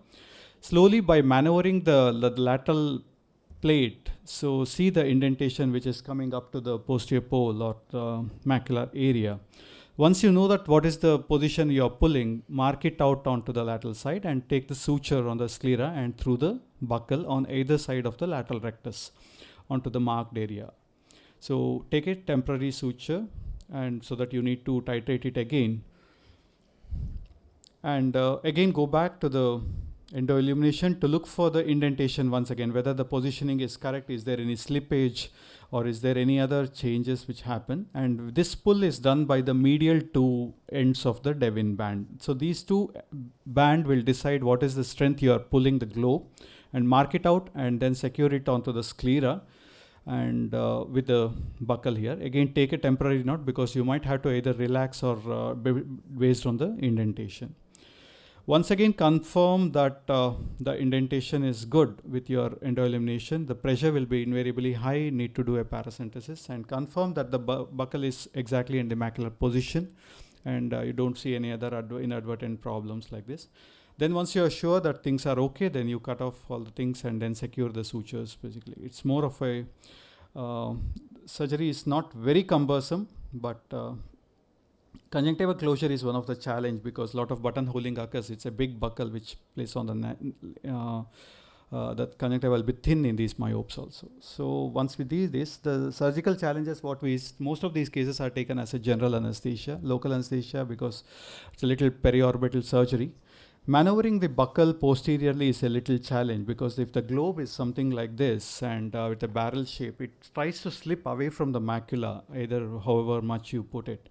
Slowly by maneuvering the lateral plate, so see the indentation which is coming up to the posterior pole or the macular area. Once you know that what is the position you are pulling, mark it out onto the lateral side and take the suture on the sclera and through the buccal on either side of the lateral rectus onto the marked area. So take a temporary suture, and so that you need to titrate it again. And again, go back to the endoillumination to look for the indentation once again, whether the positioning is correct, is there any slippage, or is there any other changes which happen. And this pull is done by the medial two ends of the Devin band. So these two band will decide what is the strength you are pulling the globe, and mark it out and then secure it onto the sclera. And with the buckle here, again take a temporary knot, because you might have to either relax or based on the indentation. Once again, confirm that the indentation is good with your endoillumination. The pressure will be invariably high, need to do a paracentesis, and confirm that the buckle is exactly in the macular position, and you don't see any other inadvertent problems like this. Then once you are sure that things are okay, then you cut off all the things and then secure the sutures. Basically, it's more of a surgery is not very cumbersome, but conjunctival closure is one of the challenge, because a lot of buttonholing occurs. It's a big buckle which plays on the that conjunctiva will be thin in these myopes also. So once we do this, the surgical challenges, most of these cases are taken as a general anesthesia, local anesthesia, because it's a little periorbital surgery. Maneuvering the buckle posteriorly is a little challenge, because if the globe is something like this and with a barrel shape, it tries to slip away from the macula, either however much you put it.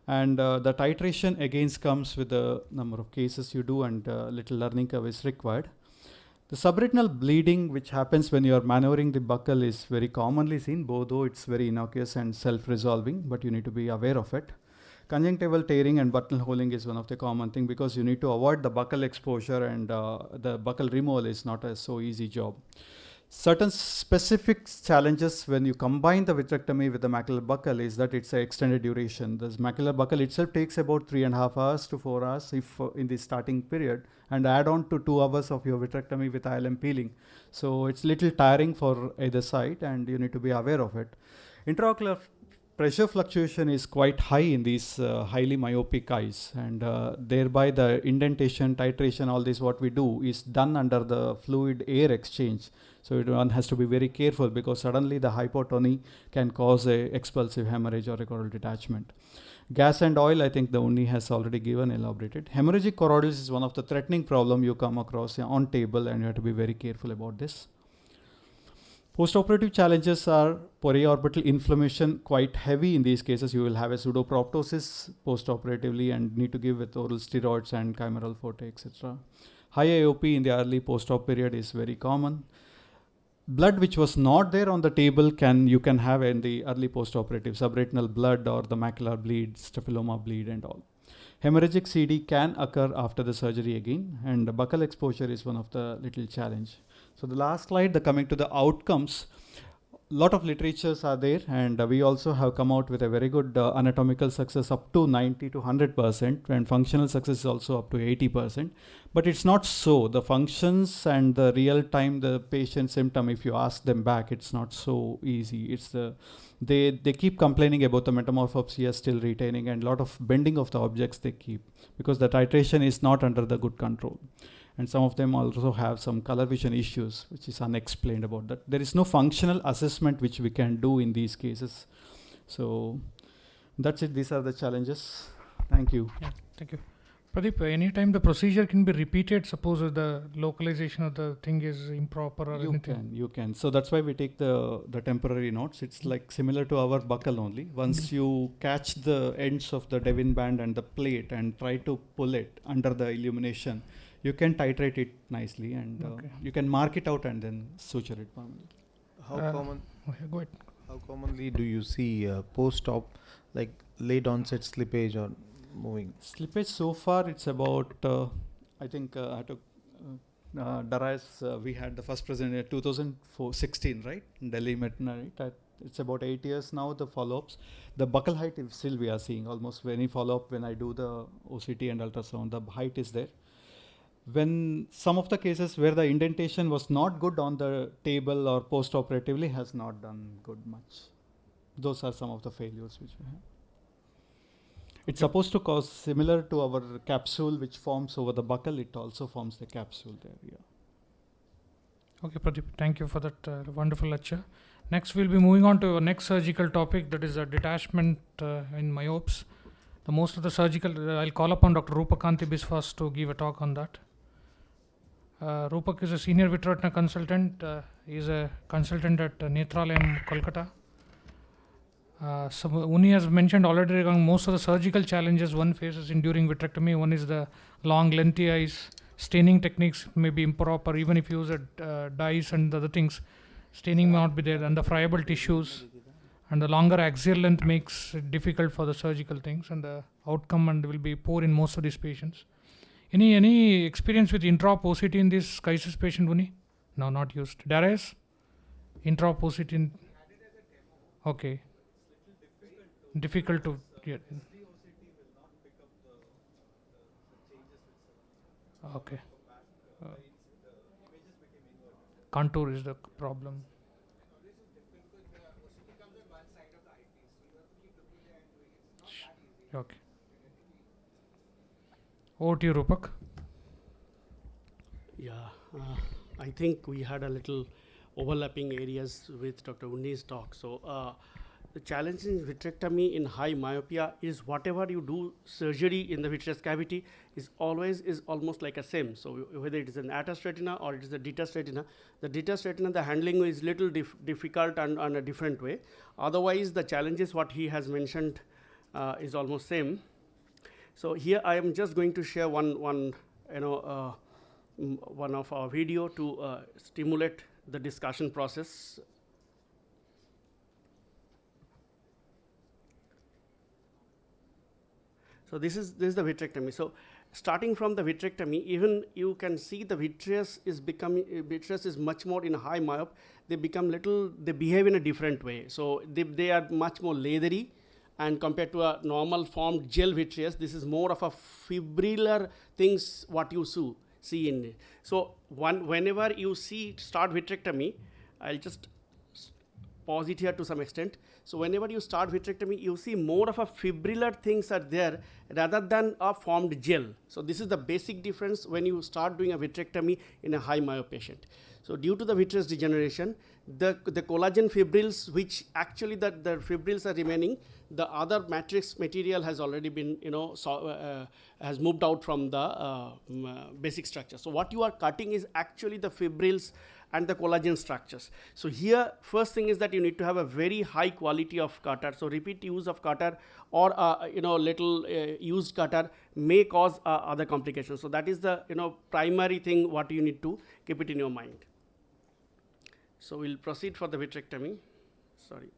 And the titration again comes with the number of cases you do, and little learning curve is required. The subretinal bleeding, which happens when you are maneuvering the buckle, is very commonly seen, though it's very innocuous and self-resolving, but you need to be aware of it. Conjunctival tearing and buttonholing is one of the common thing, because you need to avoid the buccal exposure, and the buccal removal is not a so easy job. Certain specific challenges when you combine the vitrectomy with the macular buccal is that it's an extended duration. This macular buccal itself takes about 3.5 hours to 4 hours if in the starting period, and add on to 2 hours of your vitrectomy with ILM peeling. So it's little tiring for either side, and you need to be aware of it. Intraocular pressure fluctuation is quite high in these highly myopic eyes, and thereby the indentation, titration, all this what we do is done under the fluid air exchange. So one has to be very careful, because suddenly the hypotony can cause a expulsive hemorrhage or a choroidal detachment. Gas and oil, I think the Unni has already given elaborated. Hemorrhagic choroidals is one of the threatening problem you come across on table, and you have to be very careful about this. Postoperative challenges are periorbital inflammation, quite heavy in these cases. You will have a pseudoproptosis postoperatively and need to give with oral steroids and chimeral forte, etc. High AOP in the early post-op period is very common. Blood which was not there on the table you can have in the early post-operative, subretinal blood or the macular bleed, staphyloма bleed and all. Hemorrhagic CD can occur after the surgery again, and the buccal exposure is one of the little challenge. So the last slide, coming to the outcomes, lot of literatures are there, and we also have come out with a very good anatomical success up to 90 to 100%, and functional success is also up to 80%. But it's not so. The functions and the real time, the patient symptom, if you ask them back, it's not so easy. It's they keep complaining about the metamorphopsia still retaining, and a lot of bending of the objects they keep, because the titration is not under the good control. And some of them also have some color vision issues, which is unexplained about that. There is no functional assessment which we can do in these cases. So that's it. These are the challenges. Thank you. Yeah, thank you. Pradeep, anytime the procedure can be repeated, suppose the localization of the thing is improper or anything? You can. So that's why we take the temporary knots. It's like similar to our buccal only. Once you catch the ends of the Devin band and the plate and try to pull it under the illumination, you can titrate it nicely, and you can mark it out and then suture it permanently. Go ahead. How commonly do you see post-op, like late onset slippage or moving? Slippage so far it's about I think Darius, we had the first president in 2016, right? In Delhi Veterinary. It's about 8 years now, the follow-ups. The buccal height is still we are seeing almost any follow-up when I do the OCT and ultrasound, the height is there. When some of the cases where the indentation was not good on the table or post-operatively has not done good much. Those are some of the failures which we have. It's supposed to cause similar to our capsule which forms over the buccal, it also forms the capsule there. Yeah. Okay, Pradeep, thank you for that wonderful lecture. Next, we'll be moving on to our next surgical topic, that is a detachment in myopes. The most of the surgical, I'll call upon Dr. Rupakanti Biswas to give a talk on that. Rupak is a senior vitreoretina consultant. He is a consultant at Netralayam, Kolkata. So Uni has mentioned already regarding most of the surgical challenges one faces in during vitrectomy. One is the long lengthy eyes, staining techniques may be improper, even if you use dyes and other things, staining may not be there, and the friable tissues, and the longer axial length makes it difficult for the surgical things, and the outcome and will be poor in most of these patients. Any experience with intraop OCT in this crisis patient, Uni? No, not used. Darius? Intraop OCT in... Okay. Difficult to get. Okay. Contour is the problem. Okay. Over to you, Rupak. Yeah, I think we had a little overlapping areas with Dr. Unni's talk. So the challenge in vitrectomy in high myopia is whatever you do surgery in the vitreous cavity is almost like a same. So whether it is an attached retina or it is a detached retina, the detached retina, the handling is little difficult and on a different way. Otherwise, the challenges what he has mentioned is almost same. So here I am just going to share one of our video to stimulate the discussion process. So this is the vitrectomy. So starting from the vitrectomy, even you can see the vitreous is much more in a high myop. They behave in a different way. So they are much more leathery, and compared to a normal formed gel vitreous, this is more of a fibrillar things what you see in it. So whenever you start vitrectomy, I'll just pause it here to some extent. So whenever you start vitrectomy, you see more of a fibrillar things are there rather than a formed gel. So this is the basic difference when you start doing a vitrectomy in a high myop patient. So due to the vitreous degeneration, the collagen fibrils, which actually the fibrils are remaining, the other matrix material has already been, has moved out from the basic structure. So what you are cutting is actually the fibrils and the collagen structures. So here, first thing is that you need to have a very high quality of cutter. So repeat use of cutter or little used cutter may cause other complications. So that is the primary thing what you need to keep it in your mind. So we'll proceed for the vitrectomy. Sorry.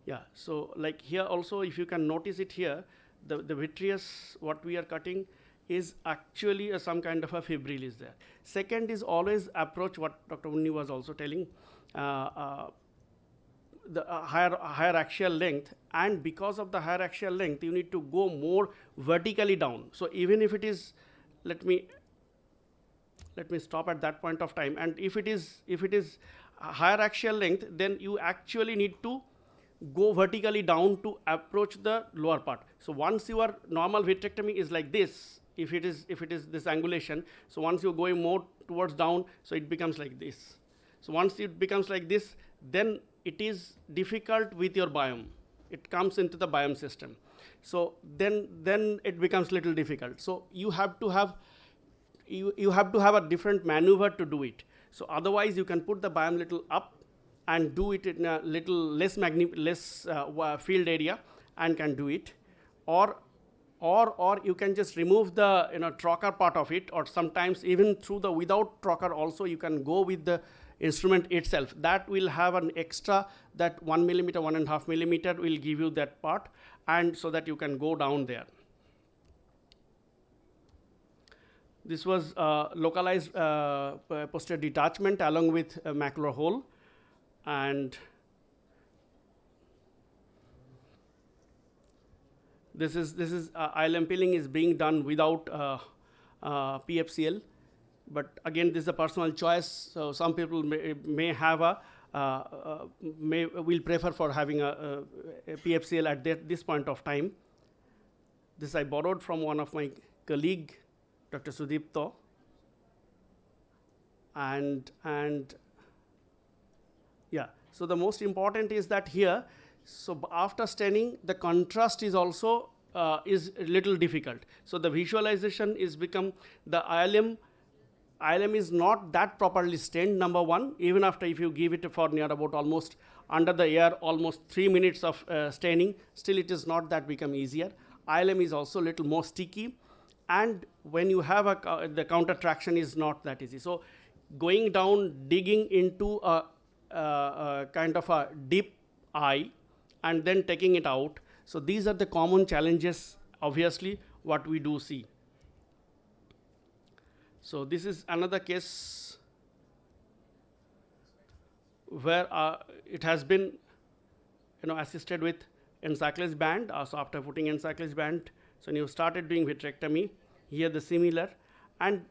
Yeah, so like here also, if you can notice it here, the vitreous, what we are cutting is actually some kind of a fibril is there. Second is always approach what Dr. Unni was also telling, the higher axial length, and because of the higher axial length, you need to go more vertically down. So even if it is, let me stop at that point of time. And if it is higher axial length, then you actually need to go vertically down to approach the lower part. So once your normal vitrectomy is like this, if it is this angulation, so once you're going more towards down, so it becomes like this. So once it becomes like this, then it is difficult with your biome. It comes into the biome system. So then it becomes little difficult. So you have to have a different maneuver to do it. So otherwise you can put the biome little up and do it in a little less field area and can do it, or you can just remove the trocar part of it, or sometimes even through the without trocar also you can go with the instrument itself. That will have an extra, that 1 millimeter, 1.5 millimeter will give you that part, and so that you can go down there. This was localized posterior detachment along with macular hole. And this is ILM peeling is being done without PFCL, but again this is a personal choice. So some people may have will prefer for having a PFCL at this point of time. This I borrowed from one of my colleague, Dr. Sudipto, and yeah, So the most important is that here, so after staining, the contrast is also is a little difficult. So the visualization is become the ILM is not that properly stained, number one, even after if you give it for near about almost under the air, almost 3 minutes of staining, still it is not that become easier. ILM is also a little more sticky, and when you have the counter traction is not that easy. So going down, digging into a kind of a deep eye and then taking it out. So these are the common challenges, obviously, what we do see. So this is another case where it has been, assisted with encyclist band. So after putting encyclist band, so you started doing vitrectomy. Here the similar, and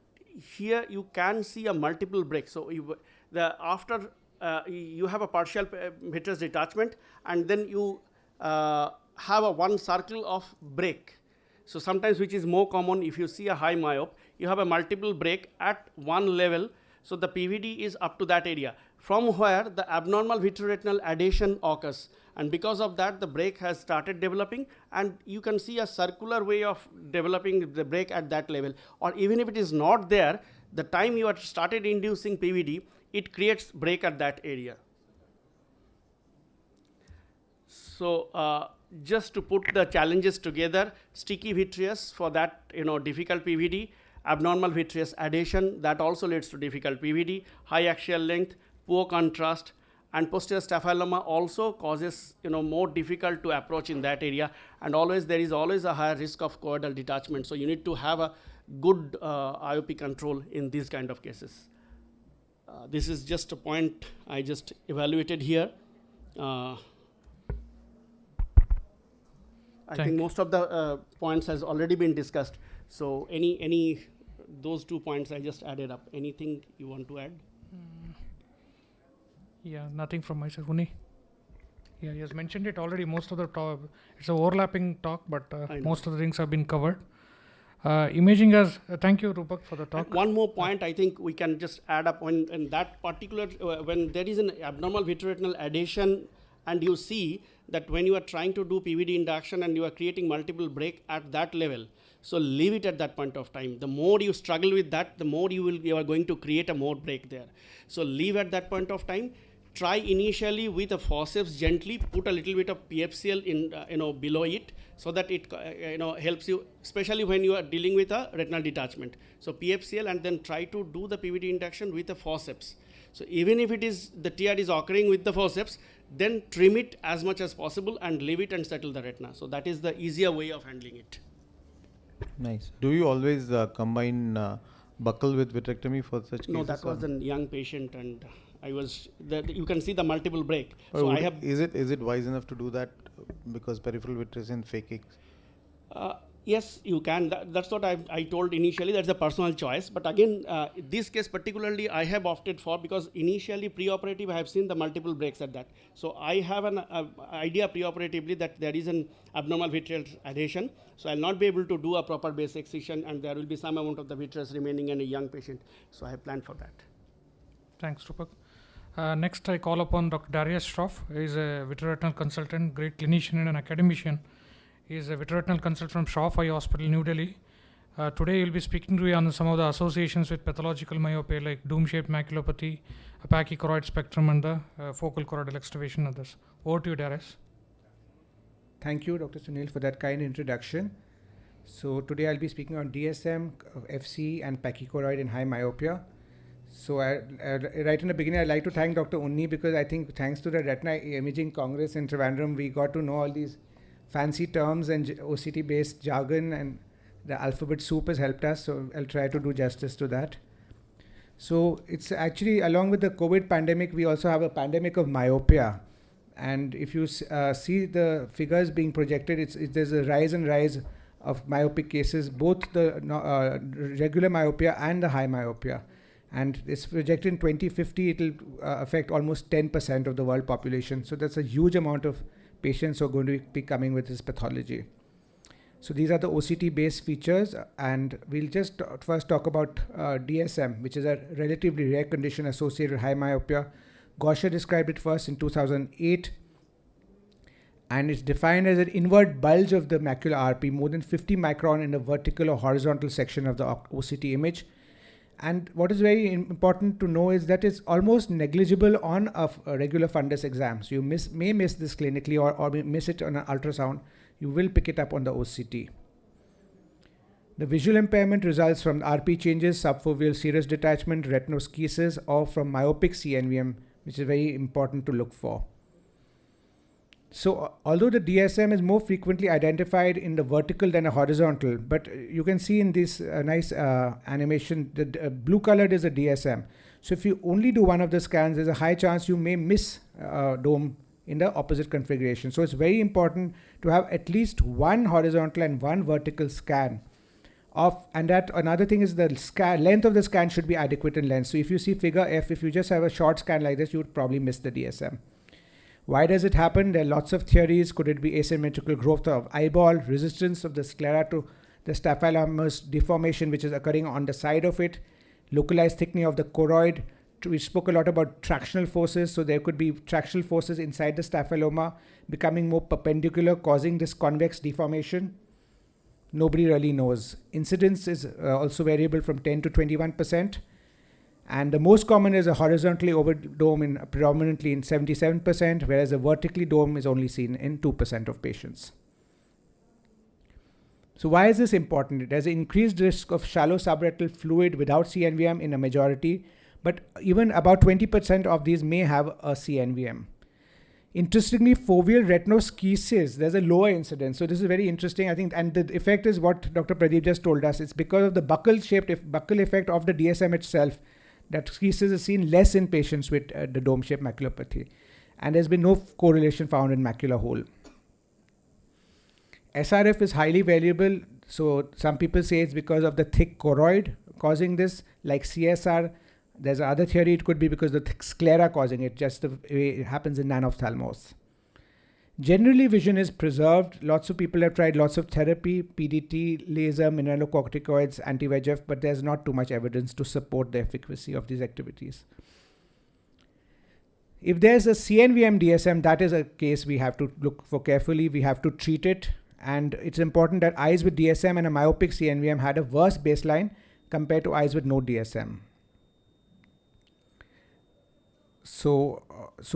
here you can see a multiple break. So you have a partial vitreous detachment, and then you have a one circle of break. So sometimes, which is more common, if you see a high myop, you have a multiple break at one level. So the PVD is up to that area, from where the abnormal vitreoretinal adhesion occurs. And because of that, the break has started developing, and you can see a circular way of developing the break at that level. Or even if it is not there, the time you have started inducing PVD, it creates break at that area. So just to put the challenges together, sticky vitreous for that, difficult PVD, abnormal vitreous adhesion, that also leads to difficult PVD, high axial length, poor contrast, and posterior staphyloma also causes, more difficult to approach in that area. And there is always a higher risk of choroidal detachment. So you need to have a good IOP control in these kind of cases. This is just a point I just evaluated here. I think most of the points has already been discussed. So any those 2 points I just added up. Anything you want to add? Yeah, nothing from my side. Uni? Yeah, he has mentioned it already. Most of the talk, it's an overlapping talk, but most of the things have been covered. Imaging as, thank you, Rupak, for the talk. And one more point I think we can just add up when in that particular, when there is an abnormal vitreoretinal adhesion, and you see that when you are trying to do PVD induction and you are creating multiple break at that level, so leave it at that point of time. The more you struggle with that, the more you are going to create a more break there. So leave at that point of time. Try initially with a forceps, gently put a little bit of PFCL in below it, so that it helps you, especially when you are dealing with a retinal detachment. So PFCL, and then try to do the PVD induction with a forceps. So even if it is the tear is occurring with the forceps, then trim it as much as possible and leave it and settle the retina. So that is the easier way of handling it. Nice. Do you always combine buccal with vitrectomy for such cases? No, that was a young patient, and I was you can see the multiple break. Or so I have. Is it wise enough to do that because peripheral vitreous in phakic? Yes, you can. That's what I told initially. That's a personal choice. But again, this case particularly, I have opted for, because initially preoperative I have seen the multiple breaks at that. So I have an idea preoperatively that there is an abnormal vitreal adhesion. So I'll not be able to do a proper base excision, and there will be some amount of the vitreous remaining in a young patient. So I have planned for that. Thanks, Rupak. Next, I call upon Dr. Darius Shroff. He is a vitreoretinal consultant, great clinician and an academician. He is a vitreoretinal consultant from Shroff Eye Hospital, New Delhi. Today, he will be speaking to you on some of the associations with pathological myopia, like dome-shaped maculopathy, opaque choroid spectrum, and the focal choroidal extravasation and others. Over to you, Darius. Thank you, Dr. Sunil, for that kind introduction. So today I'll be speaking on DSM, FC, and pachychoroid in high myopia. So right in the beginning, I'd like to thank Dr. Unni, because I think thanks to the Retina Imaging Congress in Trivandrum, we got to know all these fancy terms and OCT-based jargon, and the alphabet soup has helped us. So I'll try to do justice to that. So it's actually, along with the COVID pandemic, we also have a pandemic of myopia. And if you see the figures being projected, there's a rise and rise of myopic cases, both the regular myopia and the high myopia. And it's projected in 2050, it will affect almost 10% of the world population. So that's a huge amount of patients who are going to be coming with this pathology. So these are the OCT-based features, and we'll just first talk about DSM, which is a relatively rare condition associated with high myopia. Gosha described it first in 2008. And it's defined as an inward bulge of the macular RP, more than 50 micron in the vertical or horizontal section of the OCT image. And what is very important to know is that it's almost negligible on a regular fundus exam. So you may miss this clinically or miss it on an ultrasound. You will pick it up on the OCT. The visual impairment results from RP changes, subfoveal serous detachment, retinoschisis, or from myopic CNVM, which is very important to look for. So although the DSM is more frequently identified in the vertical than a horizontal, but you can see in this nice animation, the blue colored is a DSM. So if you only do one of the scans, there's a high chance you may miss dome in the opposite configuration. So it's very important to have at least one horizontal and one vertical scan. And that another thing is the length of the scan should be adequate in length. So if you see figure F, if you just have a short scan like this, you would probably miss the DSM. Why does it happen? There are lots of theories. Could it be asymmetrical growth of eyeball, resistance of the sclera to the staphylomatous deformation which is occurring on the side of it, localized thickening of the choroid. We spoke a lot about tractional forces, so there could be tractional forces inside the staphyloma becoming more perpendicular, causing this convex deformation. Nobody really knows. Incidence is also variable from 10 to 21%. And the most common is a horizontally over dome predominantly in 77%, whereas a vertically dome is only seen in 2% of patients. So why is this important? There's an increased risk of shallow subretinal fluid without CNVM in a majority, but even about 20% of these may have a CNVM. Interestingly, foveal retinoschisis, there's a lower incidence. So this is very interesting, I think, and the effect is what Dr. Pradeep just told us. It's because of the buccal effect of the DSM itself that schisis is seen less in patients with the dome-shaped maculopathy. And there's been no correlation found in macular hole. SRF is highly variable. So some people say it's because of the thick choroid causing this, like CSR. There's another theory it could be because the thick sclera causing it, just the way it happens in nanophthalmos. Generally, vision is preserved. Lots of people have tried lots of therapy, PDT, laser, mineralocorticoids, anti-VEGF, but there's not too much evidence to support the efficacy of these activities. If there's a CNVM DSM, that is a case we have to look for carefully. We have to treat it. And it's important that eyes with DSM and a myopic CNVM had a worse baseline compared to eyes with no DSM. So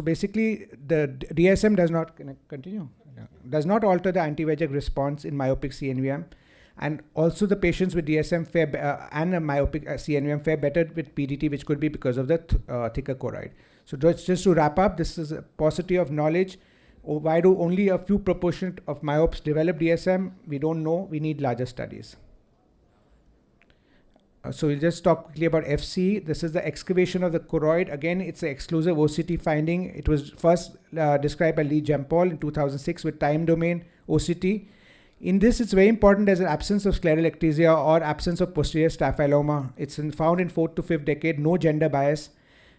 basically, the DSM does not does not alter the anti-VEGF response in myopic CNVM, and also the patients with DSM and a myopic CNVM fare better with PDT, which could be because of the thicker choroid. So just to wrap up, this is a paucity of knowledge. Why do only a few proportion of myopes develop DSM? We don't know. We need larger studies. So we'll just talk quickly about FC. This is the excavation of the choroid. Again, it's an exclusive OCT finding. It was first described by Lee Jempol in 2006 with time domain OCT. In this, it's very important there's an absence of scleral ectasia or absence of posterior staphyloma. It's found in 4th to 5th decade, no gender bias,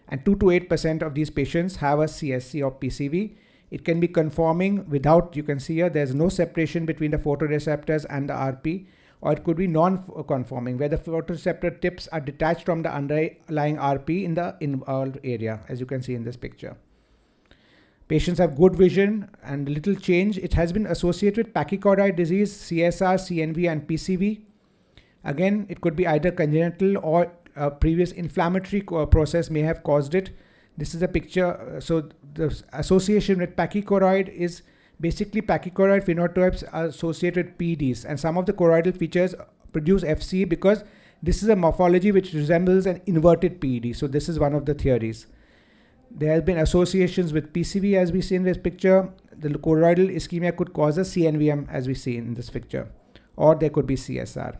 and 2 to 8% of these patients have a CSC or PCV. It can be conforming without, you can see here, there's no separation between the photoreceptors and the RP. Or it could be non-conforming, where the photoreceptor tips are detached from the underlying RP in the involved area, as you can see in this picture. Patients have good vision and little change. It has been associated with pachychoroid disease, CSR, CNV, and PCV. Again, it could be either congenital or a previous inflammatory process may have caused it. This is a picture. So the association with pachychoroid is basically pachychoroid phenotypes are associated with PEDs, and some of the choroidal features produce FC because this is a morphology which resembles an inverted PED. So this is one of the theories. There have been associations with PCV as we see in this picture. The choroidal ischemia could cause a CNVM as we see in this picture, or there could be CSR.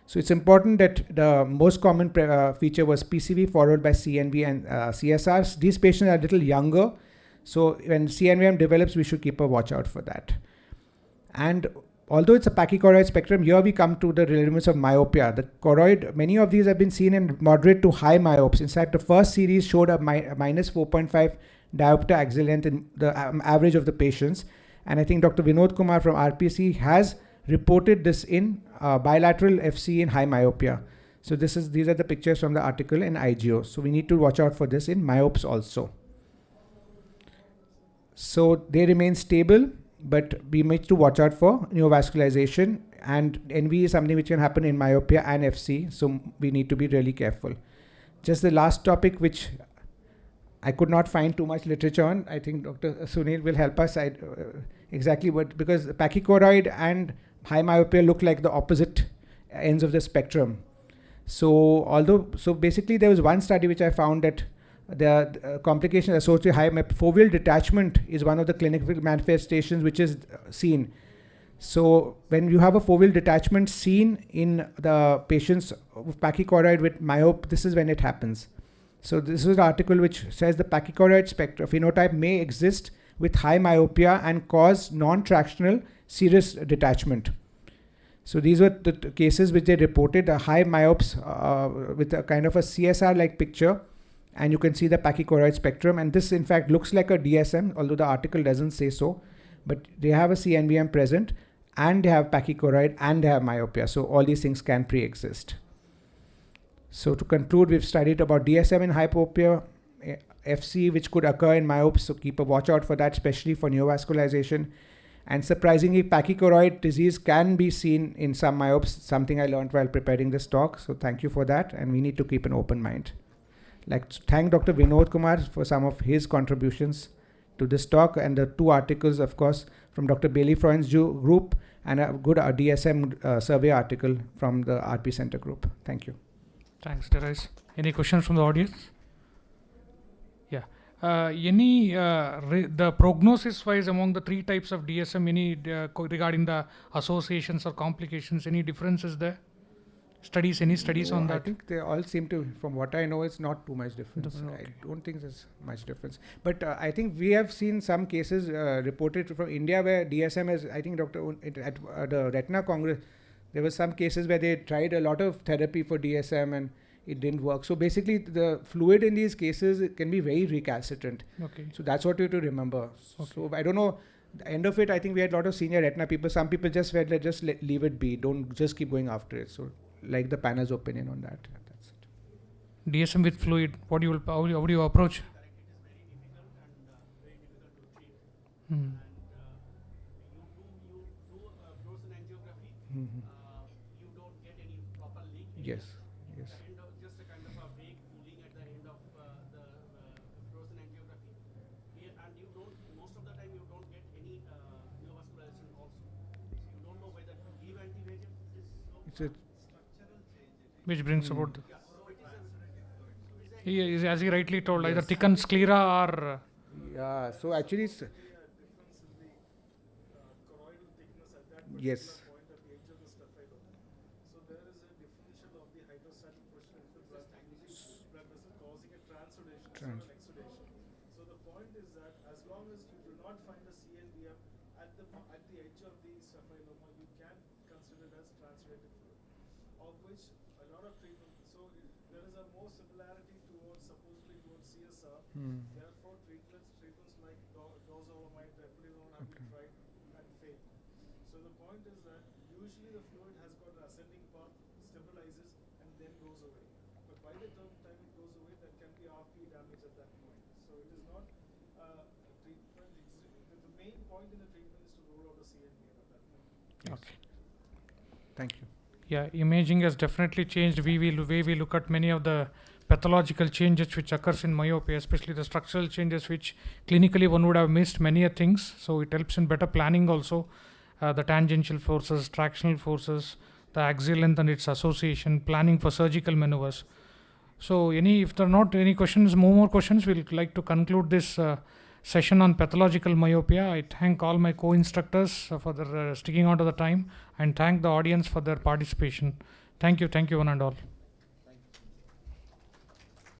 So it's important that the most common feature was PCV followed by CNV and CSRs. These patients are a little younger. So when CNVM develops, we should keep a watch out for that. And although it's a pachychoroid spectrum, here we come to the relevance of myopia. The choroid, many of these have been seen in moderate to high myopes. In fact, the first series showed a minus 4.5 diopter axial length in the average of the patients. And I think Dr. Vinod Kumar from RPC has reported this in bilateral FC in high myopia. So these are the pictures from the article in IGO. So we need to watch out for this in myopes also. So they remain stable, but we need to watch out for neovascularization, and NV is something which can happen in myopia and FC, so we need to be really careful. Just the last topic, which I could not find too much literature on. I think Dr. Sunil will help us exactly what, because pachychoroid and high myopia look like the opposite ends of the spectrum. So basically there was one study which I found that the complications associated with high foveal detachment is one of the clinical manifestations which is seen. So when you have a foveal detachment seen in the patients with pachychoroid with myope, this is when it happens. So this is an article which says the pachychoroid spectrum phenotype may exist with high myopia and cause non-tractional serous detachment. So these were the cases which they reported, high myopes with a kind of a CSR-like picture, and you can see the pachychoroid spectrum, and this in fact looks like a DSM, although the article doesn't say so, but they have a CNVM present, and they have pachychoroid, and they have myopia, so all these things can pre-exist. So to conclude, we've studied about DSM in hypopia, FC which could occur in myopes, so keep a watch out for that, especially for neovascularization. And surprisingly, pachychoroid disease can be seen in some myopes, something I learned while preparing this talk, so thank you for that, and we need to keep an open mind. I'd like to thank Dr. Vinod Kumar for some of his contributions to this talk, and the two articles, of course, from Dr. Bailey Freund's group, and a good DSM survey article from the RP Center group. Thank you. Thanks, Darius. Any questions from the audience? Yeah. The prognosis wise among the three types of DSM, any regarding the associations or complications, any differences there? Any studies on that? I think they all seem to, from what I know, it's not too much difference. Okay. I don't think there's much difference. But I think we have seen some cases reported from India where DSM is, I think at the Retina Congress, there were some cases where they tried a lot of therapy for DSM and it didn't work. So basically the fluid in these cases can be very recalcitrant. Okay. So that's what you have to remember. Okay. So I don't know, the end of it, I think we had a lot of senior retina people. Some people just said, leave it be. Don't just keep going after it. So like the panel's opinion on that. That's it. DSM with fluid, how would you approach? Hmm. Mm-hmm. Yes. Just a kind of a vague pooling at the end of the frozen angiography, and you don't, most of the time you don't get any neovascularization also. You don't know whether to give anti-VEGF. It's a Which brings about as he rightly told, either thickened sclera or yeah. So actually, it's yes. So the point is that as long as you do not find a CNVM at the edge of the staphyloma, you can consider it as transulated fluid, of which a lot of treatment. So there is a more similarity supposedly towards CSR. Therefore, treatments like dorzolamide, epilimumab have been tried and failed. So the point is that usually the fluid has got an ascending path, stabilizes, and then goes away. But by the time it goes away, there can be RP damage at that point. So it is not treatment. The main point in the treatment is to rule out a CNVM at that point. okay. Thank you. Yeah, imaging has definitely changed the way we look at many of the pathological changes which occurs in myopia, especially the structural changes which clinically one would have missed many things. So it helps in better planning also, the tangential forces, tractional forces, the axial length and its association, planning for surgical maneuvers. So if there are not any questions, more questions, we'll like to conclude this session on pathological myopia. I thank all my co-instructors for their sticking out of the time, and thank the audience for their participation. Thank you one and all.